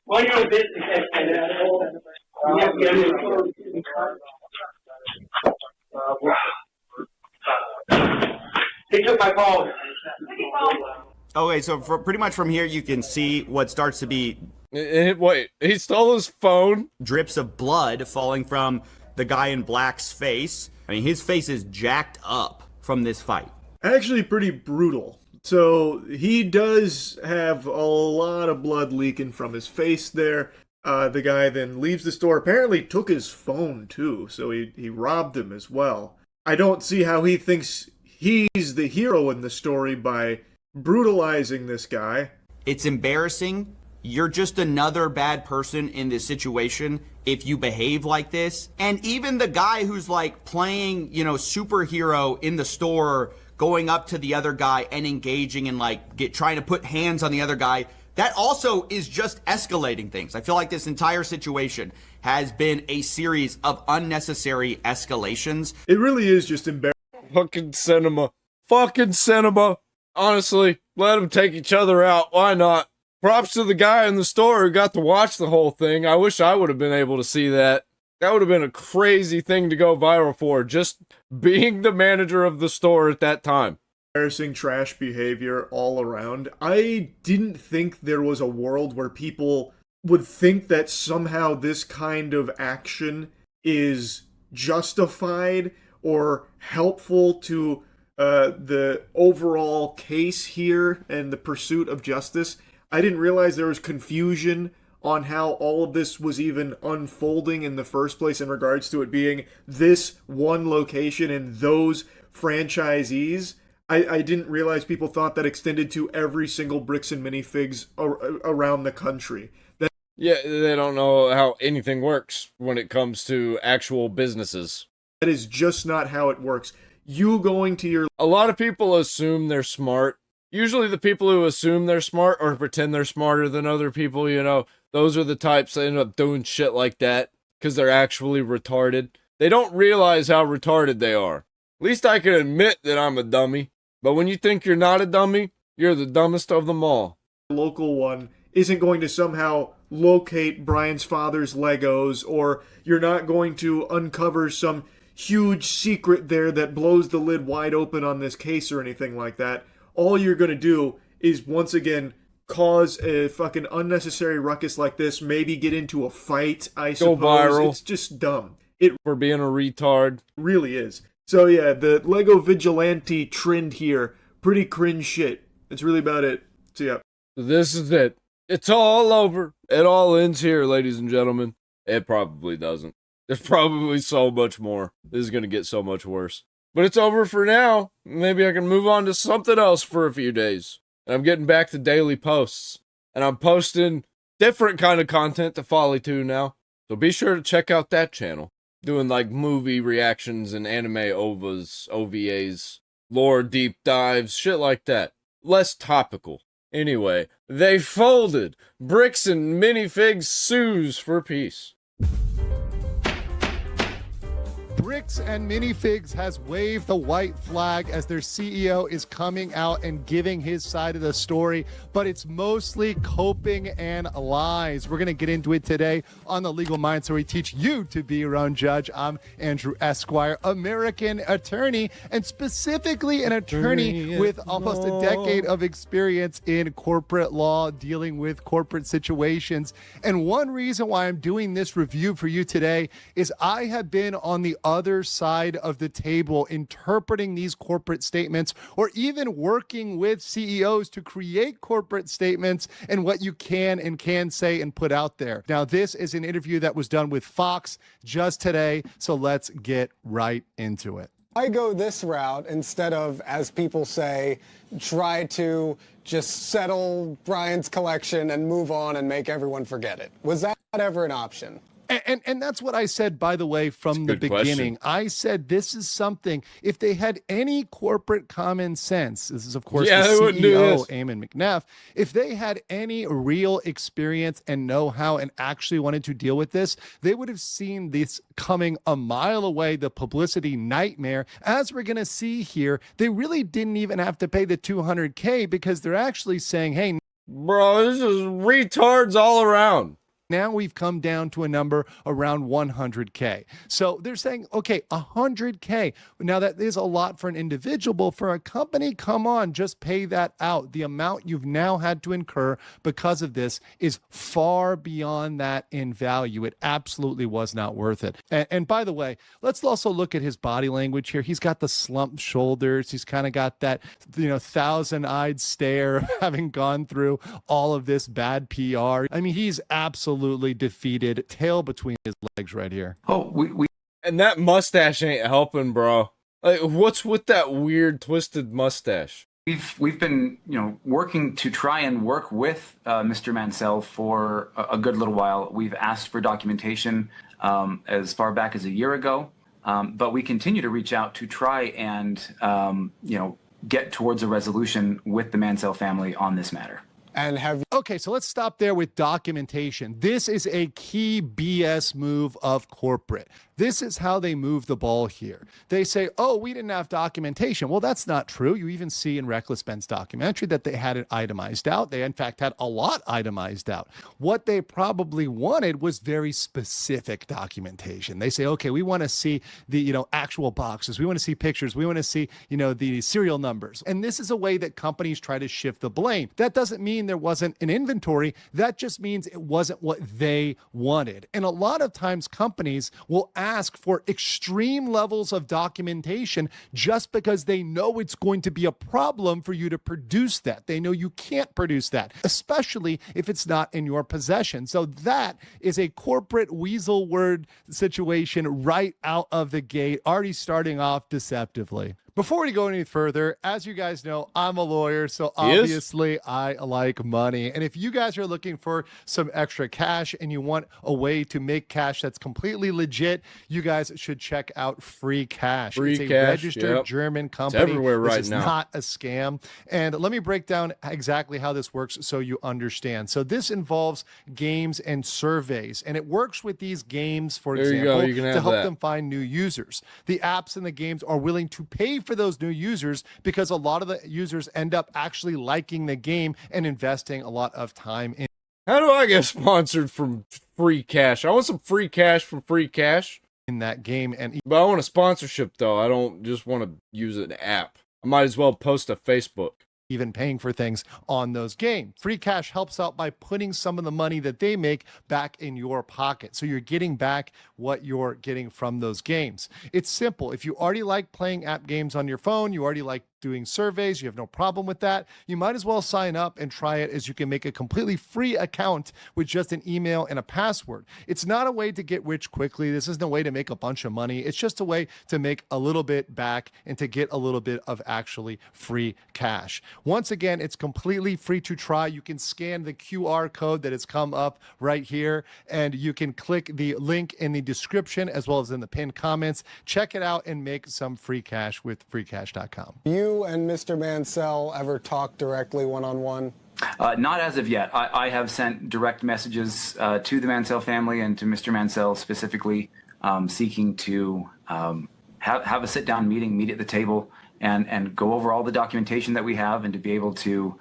Speaker 18: Well, you're a business expert. He took my phone.
Speaker 15: Okay, so pretty much from here, you can see what starts to be...
Speaker 1: Wait, he stole his phone?
Speaker 15: Drips of blood falling from the guy in black's face. I mean, his face is jacked up from this fight.
Speaker 2: Actually pretty brutal. So he does have a lot of blood leaking from his face there. The guy then leaves the store. Apparently took his phone too, so he robbed him as well. I don't see how he thinks he's the hero in the story by brutalizing this guy.
Speaker 15: It's embarrassing. You're just another bad person in this situation if you behave like this. And even the guy who's like playing, superhero in the store, going up to the other guy and engaging and like trying to put hands on the other guy, that also is just escalating things. I feel like this entire situation has been a series of unnecessary escalations.
Speaker 2: It really is just embarrassing.
Speaker 1: Fucking cinema. Honestly, let them take each other out. Why not? Props to the guy in the store who got to watch the whole thing. I wish I would have been able to see that. That would have been a crazy thing to go viral for, just being the manager of the store at that time.
Speaker 2: Embarrassing trash behavior all around. I didn't think there was a world where people would think that somehow this kind of action is justified or helpful to the overall case here and the pursuit of justice. I didn't realize there was confusion on how all of this was even unfolding in the first place in regards to it being this one location and those franchisees. I didn't realize people thought that extended to every single Bricks and Minifigs around the country.
Speaker 1: Yeah, they don't know how anything works when it comes to actual businesses.
Speaker 2: That is just not how it works. A
Speaker 1: lot of people assume they're smart. Usually the people who assume they're smart or pretend they're smarter than other people, those are the types that end up doing shit like that because they're actually retarded. They don't realize how retarded they are. At least I can admit that I'm a dummy. But when you think you're not a dummy, you're the dumbest of them all.
Speaker 2: Local one isn't going to somehow locate Brian's father's Legos, or you're not going to uncover some huge secret there that blows the lid wide open on this case or anything like that. All you're going to do is, once again, cause a fucking unnecessary ruckus like this, maybe get into a fight, I suppose.
Speaker 1: Go viral.
Speaker 2: It's just dumb.
Speaker 1: For being a retard.
Speaker 2: Really is. So yeah, the Lego Vigilante trend here, pretty cringe shit. That's really about it. So yeah.
Speaker 1: This is it. It's all over. It all ends here, ladies and gentlemen. It probably doesn't. There's probably so much more. This is going to get so much worse. But it's over for now. Maybe I can move on to something else for a few days. And I'm getting back to daily posts. And I'm posting different kind of content to Folly Town now. So be sure to check out that channel. Doing like movie reactions and anime OVAs, lore deep dives, shit like that. Less topical. Anyway, they folded. Bricks and Minifigs sues for peace.
Speaker 19: Bricks and Minifigs has waved the white flag as their CEO is coming out and giving his side of the story, but it's mostly coping and lies. We're going to get into it today on The Legal Mind, so we teach you to be your own judge. I'm Andrew Esquire, American attorney, and specifically an attorney with almost a decade of experience in corporate law, dealing with corporate situations. And one reason why I'm doing this review for you today is I have been on the other other side of the table, interpreting these corporate statements, or even working with CEOs to create corporate statements and what you can and can say and put out there. Now, this is an interview that was done with Fox just today, so let's get right into it.
Speaker 20: I go this route instead of, as people say, try to just settle Brian's collection and move on and make everyone forget it. Was that ever an option?
Speaker 19: And that's what I said, by the way, from the beginning.
Speaker 1: Question.
Speaker 19: I said this is something, if they had any corporate common sense, this is, of course,
Speaker 1: Yeah,
Speaker 19: the
Speaker 1: they wouldn't do
Speaker 19: CEO,
Speaker 1: this.
Speaker 19: Ammon McNeff, if they had any real experience and know-how and actually wanted to deal with this, they would have seen this coming a mile away, the publicity nightmare. As we're going to see here, they really didn't even have to pay the $200K because they're actually saying, hey,
Speaker 1: bro, this is retards all around.
Speaker 19: Now we've come down to a number around 100K. So they're saying, okay, 100K. Now that is a lot for an individual, but for a company, come on, just pay that out. The amount you've now had to incur because of this is far beyond that in value. It absolutely was not worth it. And by the way, let's also look at his body language here. He's got the slumped shoulders. He's kind of got that, thousand-eyed stare, having gone through all of this bad PR. I mean, he's absolutely defeated, tail between his legs right here.
Speaker 4: Oh, we
Speaker 1: and that mustache ain't helping, bro. Like, what's with that weird twisted mustache?
Speaker 4: We've been working to try and work with Mr. Mansell for a good little while. We've asked for documentation as far back as a year ago, but we continue to reach out to try and get towards a resolution with the Mansell family on this matter.
Speaker 19: Okay, so let's stop there with documentation. This is a key BS move of corporate. This is how they move the ball here. They say, oh, we didn't have documentation. Well, that's not true. You even see in Reckless Ben's documentary that they had it itemized out. They, in fact, had a lot itemized out. What they probably wanted was very specific documentation. They say, okay, we want to see the, actual boxes. We want to see pictures. We want to see, the serial numbers. And this is a way that companies try to shift the blame. That doesn't mean there wasn't an inventory. That just means it wasn't what they wanted. And a lot of times companies will ask for extreme levels of documentation just because they know it's going to be a problem for you to produce that. They know you can't produce that, especially if it's not in your possession. So that is a corporate weasel word situation right out of the gate, already starting off deceptively. Before we go any further, as you guys know, I'm a lawyer, so obviously I like money. And if you guys are looking for some extra cash and you want a way to make cash that's completely legit, you guys should check out Free Cash. It's a registered German company.
Speaker 1: It's everywhere right now.
Speaker 19: This is not a scam. And let me break down exactly how this works so you understand. So this involves games and surveys, and it works with these games, for example, to help them find new users. The apps and the games are willing to pay for those new users because a lot of the users end up actually liking the game and investing a lot of time in.
Speaker 1: How do I get sponsored from Free Cash? I want some free cash from Free Cash
Speaker 19: in that game.
Speaker 1: But I want a sponsorship though. I don't just want to use an app. I might as well post to Facebook.
Speaker 19: Even paying for things on those games. Free Cash helps out by putting some of the money that they make back in your pocket. So you're getting back what you're getting from those games. It's simple. If you already like playing app games on your phone, you already like doing surveys, you have no problem with that, you might as well sign up and try it, as you can make a completely free account with just an email and a password. It's not a way to get rich quickly. This isn't a way to make a bunch of money. It's just a way to make a little bit back and to get a little bit of actually free cash. Once again, it's completely free to try. You can scan the QR code that has come up right here, and you can click the link in the description as well as in the pinned comments. Check it out and make some free cash with freecash.com.
Speaker 20: You and Mr. Mansell ever talk directly one-on-one?
Speaker 4: Not as of yet. I have sent direct messages to the Mansell family and to Mr. Mansell specifically, seeking to have a sit-down meeting, meet at the table, and go over all the documentation that we have, and to be able to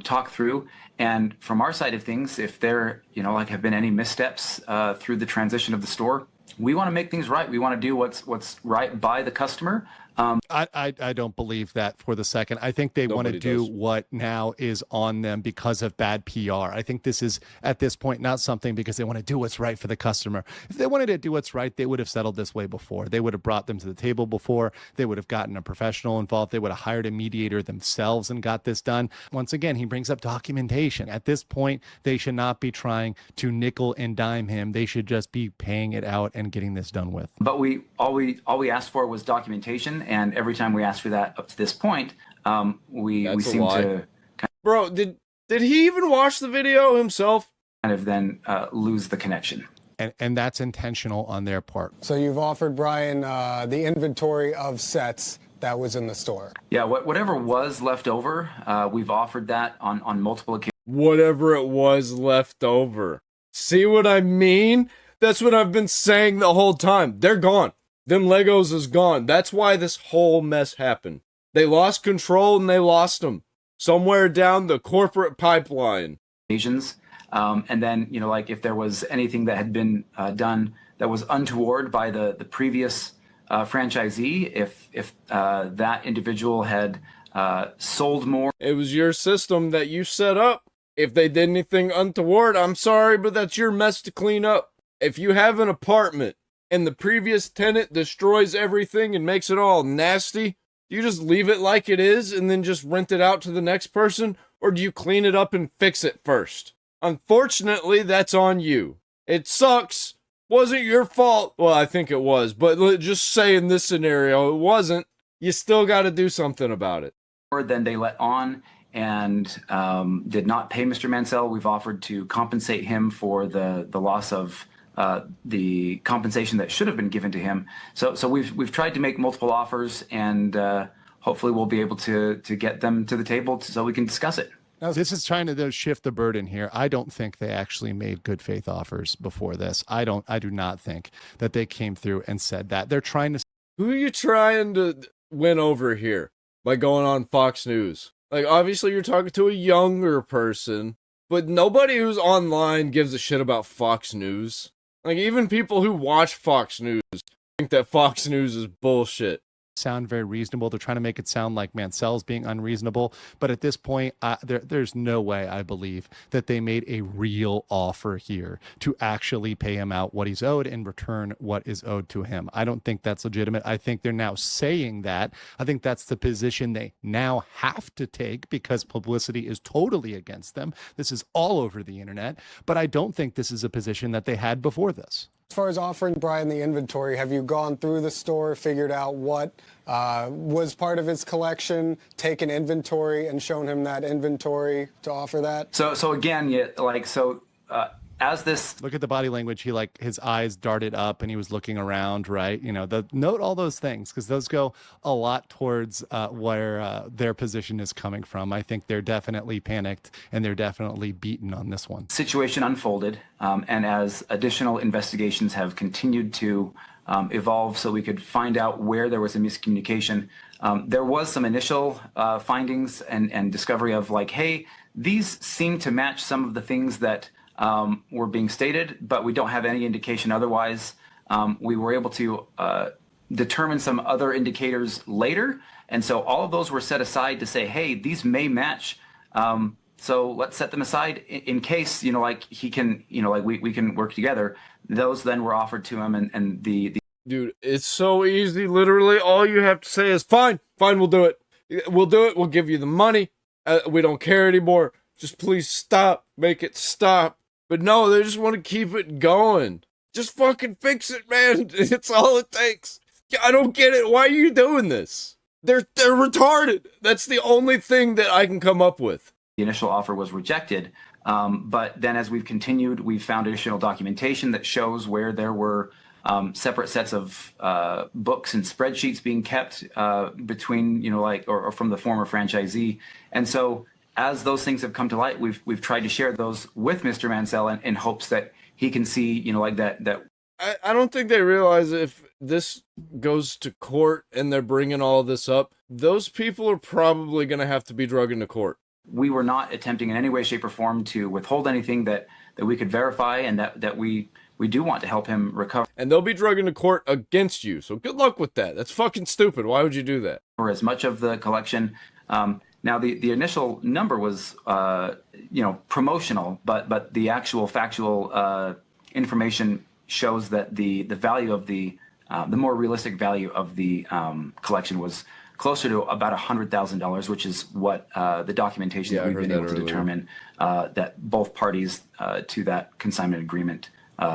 Speaker 4: talk through. And from our side of things, if there, have been any missteps through the transition of the store, we want to make things right. We want to do what's right by the customer,
Speaker 19: I don't believe that for the second. I think they want to
Speaker 1: Nobody
Speaker 19: do
Speaker 1: does.
Speaker 19: what now is on them because of bad PR. I think this is, at this point, not something because they want to do what's right for the customer. If they wanted to do what's right, they would have settled this way before. They would have brought them to the table before. They would have gotten a professional involved. They would have hired a mediator themselves and got this done. Once again, he brings up documentation. At this point, they should not be trying to nickel and dime him. They should just be paying it out and getting this done with.
Speaker 4: But all we asked for was documentation, and every time we asked for that up to this point, we seem to
Speaker 1: Bro, did he even watch the video himself?
Speaker 4: kind of then lose the connection.
Speaker 19: And that's intentional on their part.
Speaker 20: So you've offered Brian the inventory of sets that was in the store.
Speaker 4: Yeah, whatever was left over, we've offered that on multiple occasions.
Speaker 1: Whatever it was left over. See what I mean? That's what I've been saying the whole time. They're gone. Them Legos is gone. That's why this whole mess happened. They lost control and they lost them. Somewhere down the corporate pipeline.
Speaker 4: And then, like if there was anything that had been done that was untoward by the previous franchisee, if that individual had sold more.
Speaker 1: It was your system that you set up. If they did anything untoward, I'm sorry, but that's your mess to clean up. If you have an apartment and the previous tenant destroys everything and makes it all nasty, do you just leave it like it is and then just rent it out to the next person? Or do you clean it up and fix it first? Unfortunately, that's on you. It sucks. Wasn't your fault. Well, I think it was, but just say in this scenario, it wasn't. You still got to do something about it.
Speaker 4: Then they let on and did not pay Mr. Mansell. We've offered to compensate him for the loss of the compensation that should have been given to him. So we've tried to make multiple offers, and hopefully we'll be able to get them to the table so we can discuss it.
Speaker 19: Now, this is trying to shift the burden here. I don't think they actually made good faith offers before this. I do not think that they came through and said that. They're trying to.
Speaker 1: Who are you trying to win over here by going on Fox News? Like, obviously you're talking to a younger person, but nobody who's online gives a shit about Fox News. Like, even people who watch Fox News think that Fox News is bullshit.
Speaker 19: Sound very reasonable. They're trying to make it sound like Mansell's being unreasonable. But at this point, there's no way, I believe, that they made a real offer here to actually pay him out what he's owed and return what is owed to him. I don't think that's legitimate. I think they're now saying that. I think that's the position they now have to take because publicity is totally against them. This is all over the internet. But I don't think this is a position that they had before this.
Speaker 20: As far as offering Brian the inventory, have you gone through the store, figured out what was part of his collection, taken inventory, and shown him that inventory to offer that?
Speaker 4: So again, as this.
Speaker 19: Look at the body language. He his eyes darted up and he was looking around, right? Note all those things because those go a lot towards where their position is coming from. I think they're definitely panicked and they're definitely beaten on this one.
Speaker 4: Situation unfolded, and as additional investigations have continued to evolve so we could find out where there was a miscommunication, there was some initial findings and discovery of hey, these seem to match some of the things that were being stated, but we don't have any indication otherwise. We were able to determine some other indicators later, and so all of those were set aside to say, hey, these may match. So let's set them aside in case, he can, we can work together. Those then were offered to him, and the
Speaker 1: Dude, it's so easy. Literally, all you have to say is, fine, we'll do it. We'll do it. We'll give you the money. We don't care anymore. Just please stop. Make it stop. But no, they just want to keep it going. Just fucking fix it, man. It's all it takes. I don't get it. Why are you doing this? They're retarded. That's the only thing that I can come up with.
Speaker 4: The initial offer was rejected. But then as we've continued, we've found additional documentation that shows where there were separate sets of books and spreadsheets being kept between, or from the former franchisee. And so as those things have come to light, we've tried to share those with Mr. Mansell in hopes that he can see, that.
Speaker 1: I don't think they realize if this goes to court and they're bringing all this up, those people are probably going to have to be dragged into court.
Speaker 4: We were not attempting in any way, shape, or form to withhold anything that we could verify and that we we do want to help him recover.
Speaker 1: And they'll be dragged into court against you. So good luck with that. That's fucking stupid. Why would you do that?
Speaker 4: For as much of the collection. Now, the initial number was, promotional, but the actual factual information shows that the value of the more realistic value of the collection was closer to about $100,000, which is what the documentation that we've been able to determine that both parties to that consignment agreement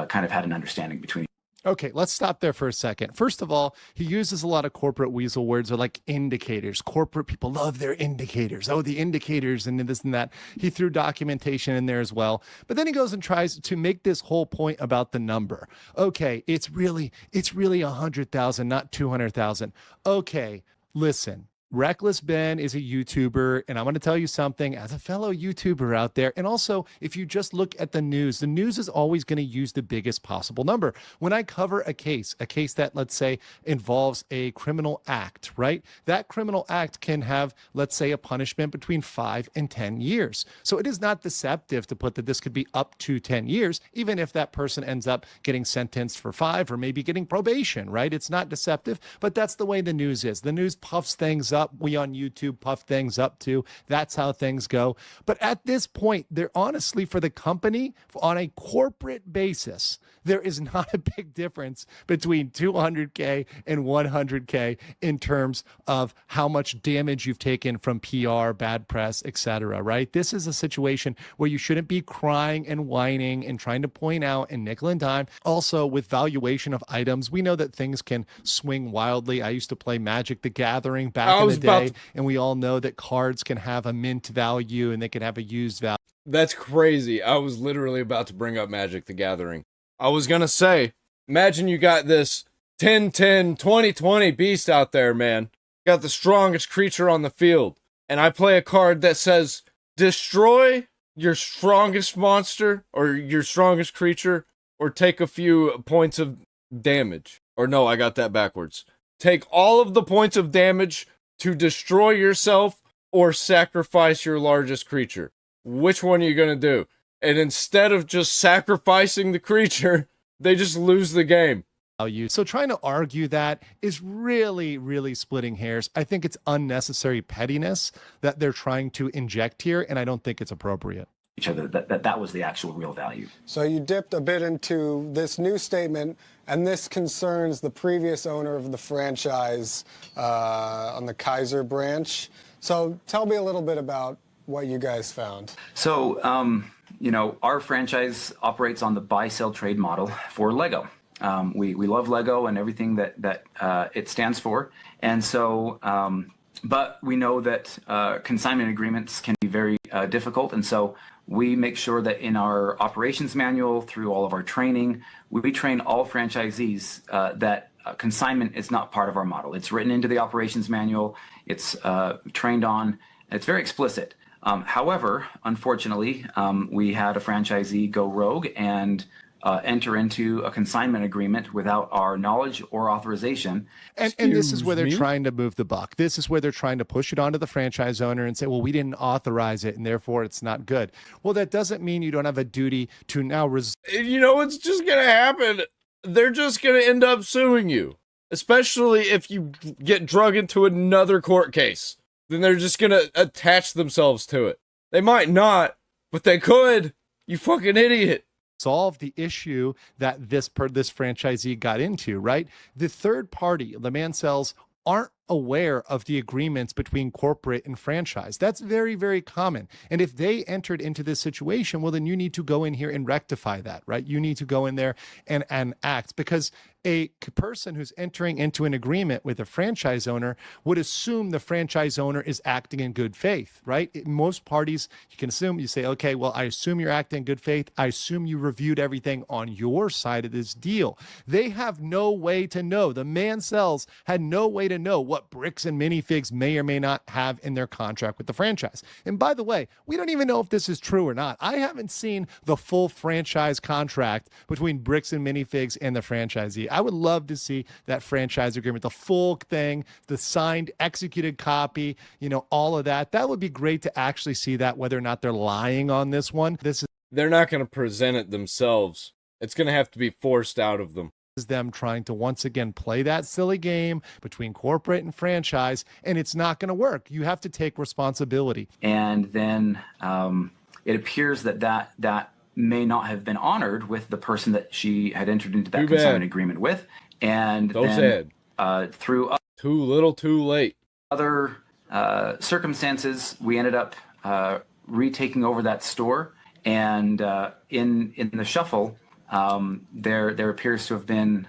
Speaker 4: kind of had an understanding between.
Speaker 19: Okay, let's stop there for a second. First of all, he uses a lot of corporate weasel words or like indicators. Corporate people love their indicators. Oh, the indicators and this and that. He threw documentation in there as well. But then he goes and tries to make this whole point about the number. Okay, it's really 100,000, not 200,000. Okay, listen. Reckless Ben is a YouTuber, and I'm going to tell you something as a fellow YouTuber out there. And also, if you just look at the news is always going to use the biggest possible number. When I cover a case that, let's say, involves a criminal act, right? That criminal act can have, let's say, a punishment between 5 and 10 years. So it is not deceptive to put that this could be up to 10 years, even if that person ends up getting sentenced for 5 or maybe getting probation, right? It's not deceptive, but that's the way the news is. The news puffs things up. We on YouTube puff things up too. That's how things go. But at this point, they're honestly, for the company, on a corporate basis, there is not a big difference between 200K and 100K in terms of how much damage you've taken from PR, bad press, etc. Right? This is a situation where you shouldn't be crying and whining and trying to point out and nickel and dime. Also, with valuation of items, we know that things can swing wildly. I used to play Magic the Gathering back in the day, and we all know that cards can have a mint value and they can have a used value.
Speaker 1: That's crazy. I was literally about to bring up Magic the Gathering. I was going to say, imagine you got this 10-10, 20-20 beast out there, man. Got the strongest creature on the field. And I play a card that says, destroy your strongest monster or your strongest creature or take a few points of damage. Or no, I got that backwards. Take all of the points of damage to destroy yourself or sacrifice your largest creature. Which one are you going to do? And instead of just sacrificing the creature, they just lose the game.
Speaker 19: So trying to argue that is really, really splitting hairs. I think it's unnecessary pettiness that they're trying to inject here, and I don't think it's appropriate.
Speaker 4: Each other that was the actual real value.
Speaker 20: So you dipped a bit into this new statement, and this concerns the previous owner of the franchise on the Kaiser branch. So tell me a little bit about what you guys found.
Speaker 4: So, our franchise operates on the buy-sell trade model for Lego. We love Lego and everything that it stands for. And so, but we know that consignment agreements can be very difficult. And so we make sure that in our operations manual, through all of our training, we train all franchisees that consignment is not part of our model. It's written into the operations manual. It's trained on. It's very explicit. However, unfortunately, we had a franchisee go rogue and enter into a consignment agreement without our knowledge or authorization.
Speaker 19: And this is where they're trying to move the buck. This is where they're trying to push it onto the franchise owner and say, well, we didn't authorize it and therefore it's not good. Well, that doesn't mean you don't have a duty to now what's
Speaker 1: just going to happen? They're just going to end up suing you, especially if you get drug into another court case. Then they're just going to attach themselves to it. They might not, but they could. You fucking idiot.
Speaker 19: Solve the issue that this franchisee got into, right? The third party, the Mansells, aren't aware of the agreements between corporate and franchise. That's very, very common. And if they entered into this situation, well, then you need to go in here and rectify that, right? You need to go in there and act, because a person who's entering into an agreement with a franchise owner would assume the franchise owner is acting in good faith, right? Most parties, you can assume, you say, okay, well, I assume you're acting in good faith. I assume you reviewed everything on your side of this deal. They have no way to know. The Mansells had no way to know what Bricks and Minifigs may or may not have in their contract with the franchise. And by the way, we don't even know if this is true or not. I haven't seen the full franchise contract between Bricks and Minifigs and the franchisee. I would love to see that franchise agreement, the full thing, the signed, executed copy, all of that. That would be great to actually see that, whether or not they're lying on this one.
Speaker 1: They're not going to present it themselves It's going to have to be forced out of them.
Speaker 19: Is them trying to once again play that silly game between corporate and franchise, and it's not going to work. You have to take responsibility.
Speaker 4: And then it appears that may not have been honored with the person that she had entered into that consignment agreement with. And
Speaker 1: So sad.
Speaker 4: Through
Speaker 1: too little, too late.
Speaker 4: Other circumstances, we ended up retaking over that store, and in the shuffle, there appears to have been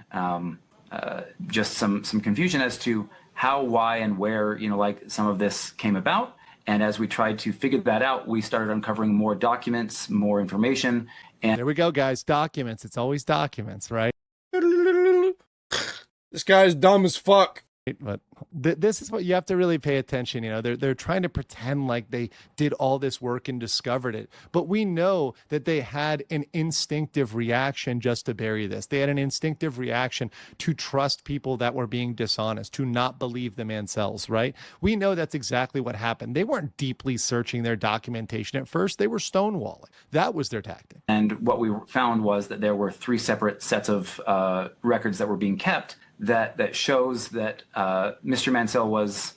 Speaker 4: just some confusion as to how, why, and where like some of this came about. And as we tried to figure that out, we started uncovering more documents, more information. And
Speaker 19: there we go, guys. Documents. It's always documents, right?
Speaker 1: This guy's dumb as fuck.
Speaker 19: But this is what you have to really pay attention. They're trying to pretend like they did all this work and discovered it. But we know that they had an instinctive reaction just to bury this. They had an instinctive reaction to trust people that were being dishonest, to not believe the Mansells, right? We know that's exactly what happened. They weren't deeply searching their documentation at first. They were stonewalling. That was their tactic.
Speaker 4: And what we found was that there were 3 separate sets of records that were being kept that shows that Mr. Mansell was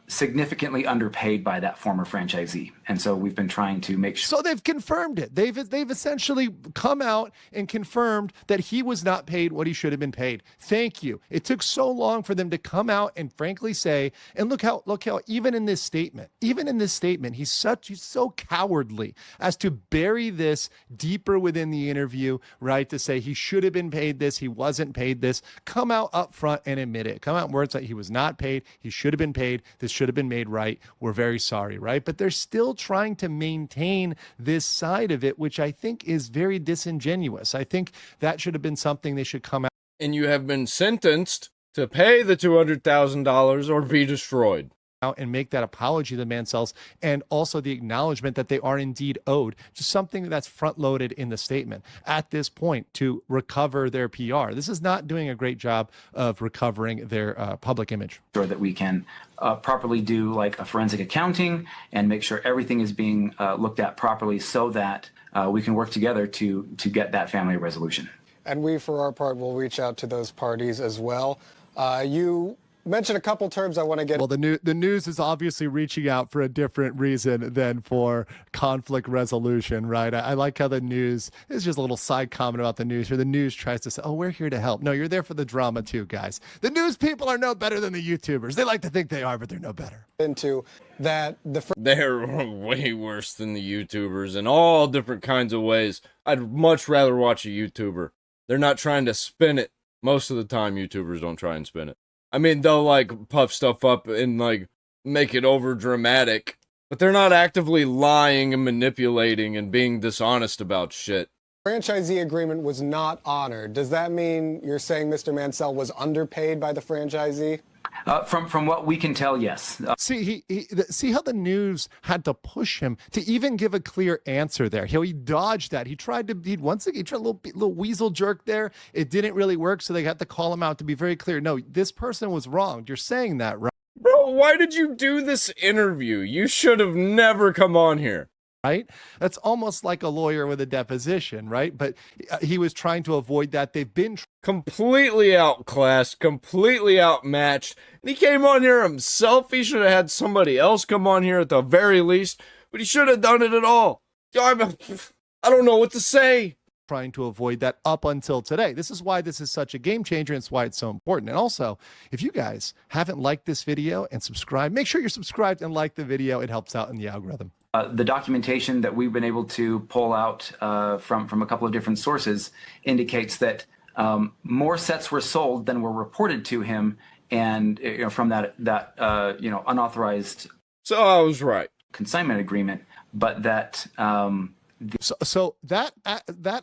Speaker 4: significantly underpaid by that former franchisee. And so we've been trying to make sure.
Speaker 19: So they've confirmed it. They've essentially come out and confirmed that he was not paid what he should have been paid. Thank you. It took so long for them to come out and frankly say, and look how even in this statement, he's so cowardly as to bury this deeper within the interview, right? To say he should have been paid this, he wasn't paid this. Come out up front and admit it. Come out in words like he was not paid, he should have been paid, this should have been made right. We're very sorry, right? But they're still trying to maintain this side of it, which I think is very disingenuous. I think that should have been something they should come out.
Speaker 1: And you have been sentenced to pay the $200,000 or be destroyed.
Speaker 19: Out and make that apology to the Mansells, and also the acknowledgement that they are indeed owed, just something that's front-loaded in the statement at this point to recover their PR. This is not doing a great job of recovering their public image.
Speaker 4: Sure that we can properly do like a forensic accounting and make sure everything is being looked at properly so that we can work together to get that family resolution.
Speaker 20: And we, for our part, will reach out to those parties as well. You mentioned a couple terms I want to get.
Speaker 19: Well, the news is obviously reaching out for a different reason than for conflict resolution, right? I like how the news is just a little side comment about the news here. The news tries to say, oh, we're here to help. No, you're there for the drama too, guys. The news people are no better than the YouTubers. They like to think they are, but they're no better.
Speaker 20: Into that
Speaker 1: they're way worse than the YouTubers in all different kinds of ways. I'd much rather watch a YouTuber. They're not trying to spin it. Most of the time, YouTubers don't try and spin it. I mean, they'll like puff stuff up and like make it over dramatic, but they're not actively lying and manipulating and being dishonest about shit.
Speaker 20: Franchisee agreement was not honored. Does that mean you're saying Mr. Mansell was underpaid by the franchisee?
Speaker 4: From what we can tell, yes.
Speaker 19: See how the news had to push him to even give a clear answer there. He dodged that. He tried a little weasel jerk there. It didn't really work, so they had to call him out to be very clear. No, this person was wrong. You're saying that, right?
Speaker 1: Bro, why did you do this interview? You should have never come on here.
Speaker 19: Right? That's almost like a lawyer with a deposition, right? But he was trying to avoid that. They've been
Speaker 1: completely outclassed, completely outmatched. And he came on here himself. He should have had somebody else come on here at the very least, but he should have done it at all. I don't know what to say.
Speaker 19: Trying to avoid that up until today. This is why this is such a game changer, and it's why it's so important. And also, if you guys haven't liked this video and subscribed, make sure you're subscribed and like the video. It helps out in the algorithm.
Speaker 4: The documentation that we've been able to pull out from a couple of different sources indicates that more sets were sold than were reported to him, and from that unauthorized.
Speaker 1: So I was right.
Speaker 4: Consignment agreement, but that.
Speaker 19: So that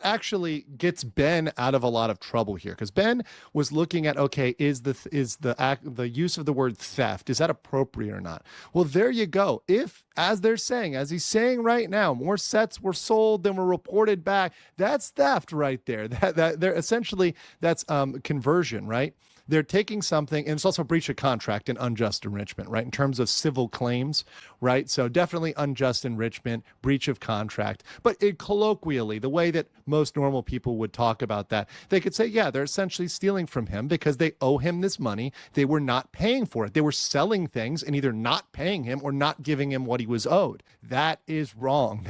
Speaker 19: actually gets Ben out of a lot of trouble here, because Ben was looking at, okay, is the use of the word theft, is that appropriate or not? Well, there you go. If, as they're saying, as he's saying right now, more sets were sold than were reported back, that's theft right there. That they're essentially, that's conversion, right? They're taking something, and it's also breach of contract and unjust enrichment, right? In terms of civil claims, right? So definitely unjust enrichment, breach of contract. but colloquially, the way that most normal people would talk about that, they could say, yeah, they're essentially stealing from him because they owe him this money. They were not paying for it. They were selling things and either not paying him or not giving him what he was owed. That is wrong.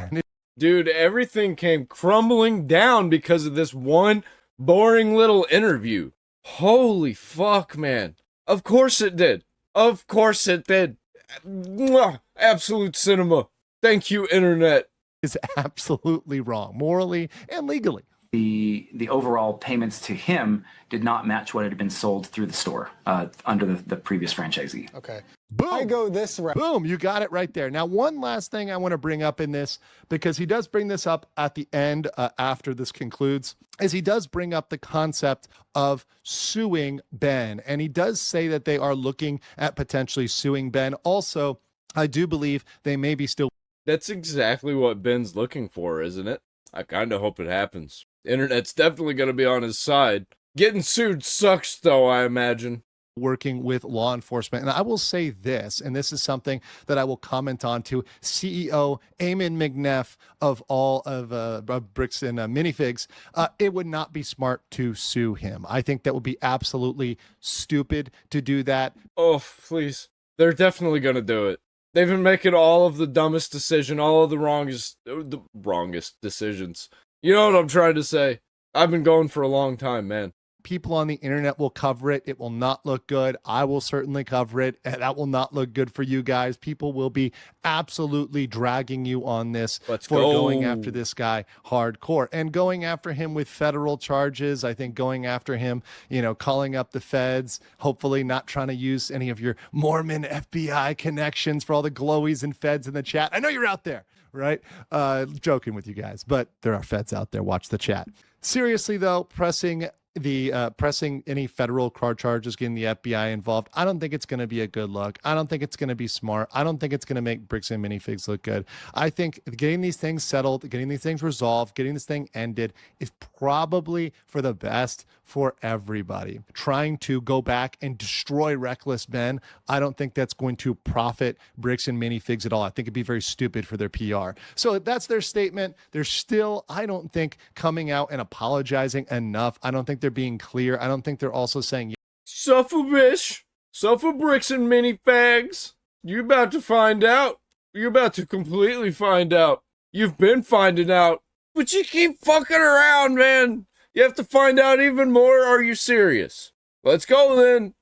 Speaker 1: Dude, everything came crumbling down because of this one boring little interview. Holy fuck, man. Of course it did. Of course it did. Mwah. Absolute cinema. Thank you, internet.
Speaker 19: Is absolutely wrong, morally and legally.
Speaker 4: The overall payments to him did not match what had been sold through the store under the previous franchisee.
Speaker 20: Okay.
Speaker 19: Boom.
Speaker 20: I go this route.
Speaker 19: Boom. You got it right there. Now, one last thing I want to bring up in this, because he does bring this up at the end after this concludes, is he does bring up the concept of suing Ben. And he does say that they are looking at potentially suing Ben. Also, I do believe they may be still.
Speaker 1: That's exactly what Ben's looking for, isn't it? I kind of hope it happens. Internet's definitely going to be on his side. Getting sued sucks, though, I imagine.
Speaker 19: Working with law enforcement. And I will say this, and this is something that I will comment on to CEO Ammon McNeff of all of Bricks and Minifigs. It would not be smart to sue him. I think that would be absolutely stupid to do that.
Speaker 1: Oh, please. They're definitely going to do it. They've been making all of the dumbest decision, all of the wrongest decisions. You know what I'm trying to say? I've been going for a long time, man.
Speaker 19: People on the internet will cover it. It will not look good. I will certainly cover it. And that will not look good for you guys. People will be absolutely dragging you on this going after this guy hardcore and going after him with federal charges. I think going after him, calling up the feds, hopefully not trying to use any of your Mormon FBI connections for all the glowies and feds in the chat. I know you're out there, right? Joking with you guys, but there are feds out there. Watch the chat. Seriously, though, pressing any federal card charges, getting the FBI involved, I don't think it's going to be a good look. I don't think it's going to be smart. I don't think it's going to make Bricks and Minifigs look good. I think getting these things settled, getting these things resolved, getting this thing ended is probably for the best for everybody. Trying to go back and destroy Reckless Ben, I don't think that's going to profit Bricks and Minifigs at all. I think it'd be very stupid for their PR. So that's their statement. They're still, I don't think, coming out and apologizing enough. I don't think they're being clear. I don't think they're also saying,
Speaker 1: suffer bish, suffer Bricks and Minifigs. You're about to find out. You're about to completely find out. You've been finding out, but you keep fucking around, man. You have to find out even more. Are you serious? Let's go then.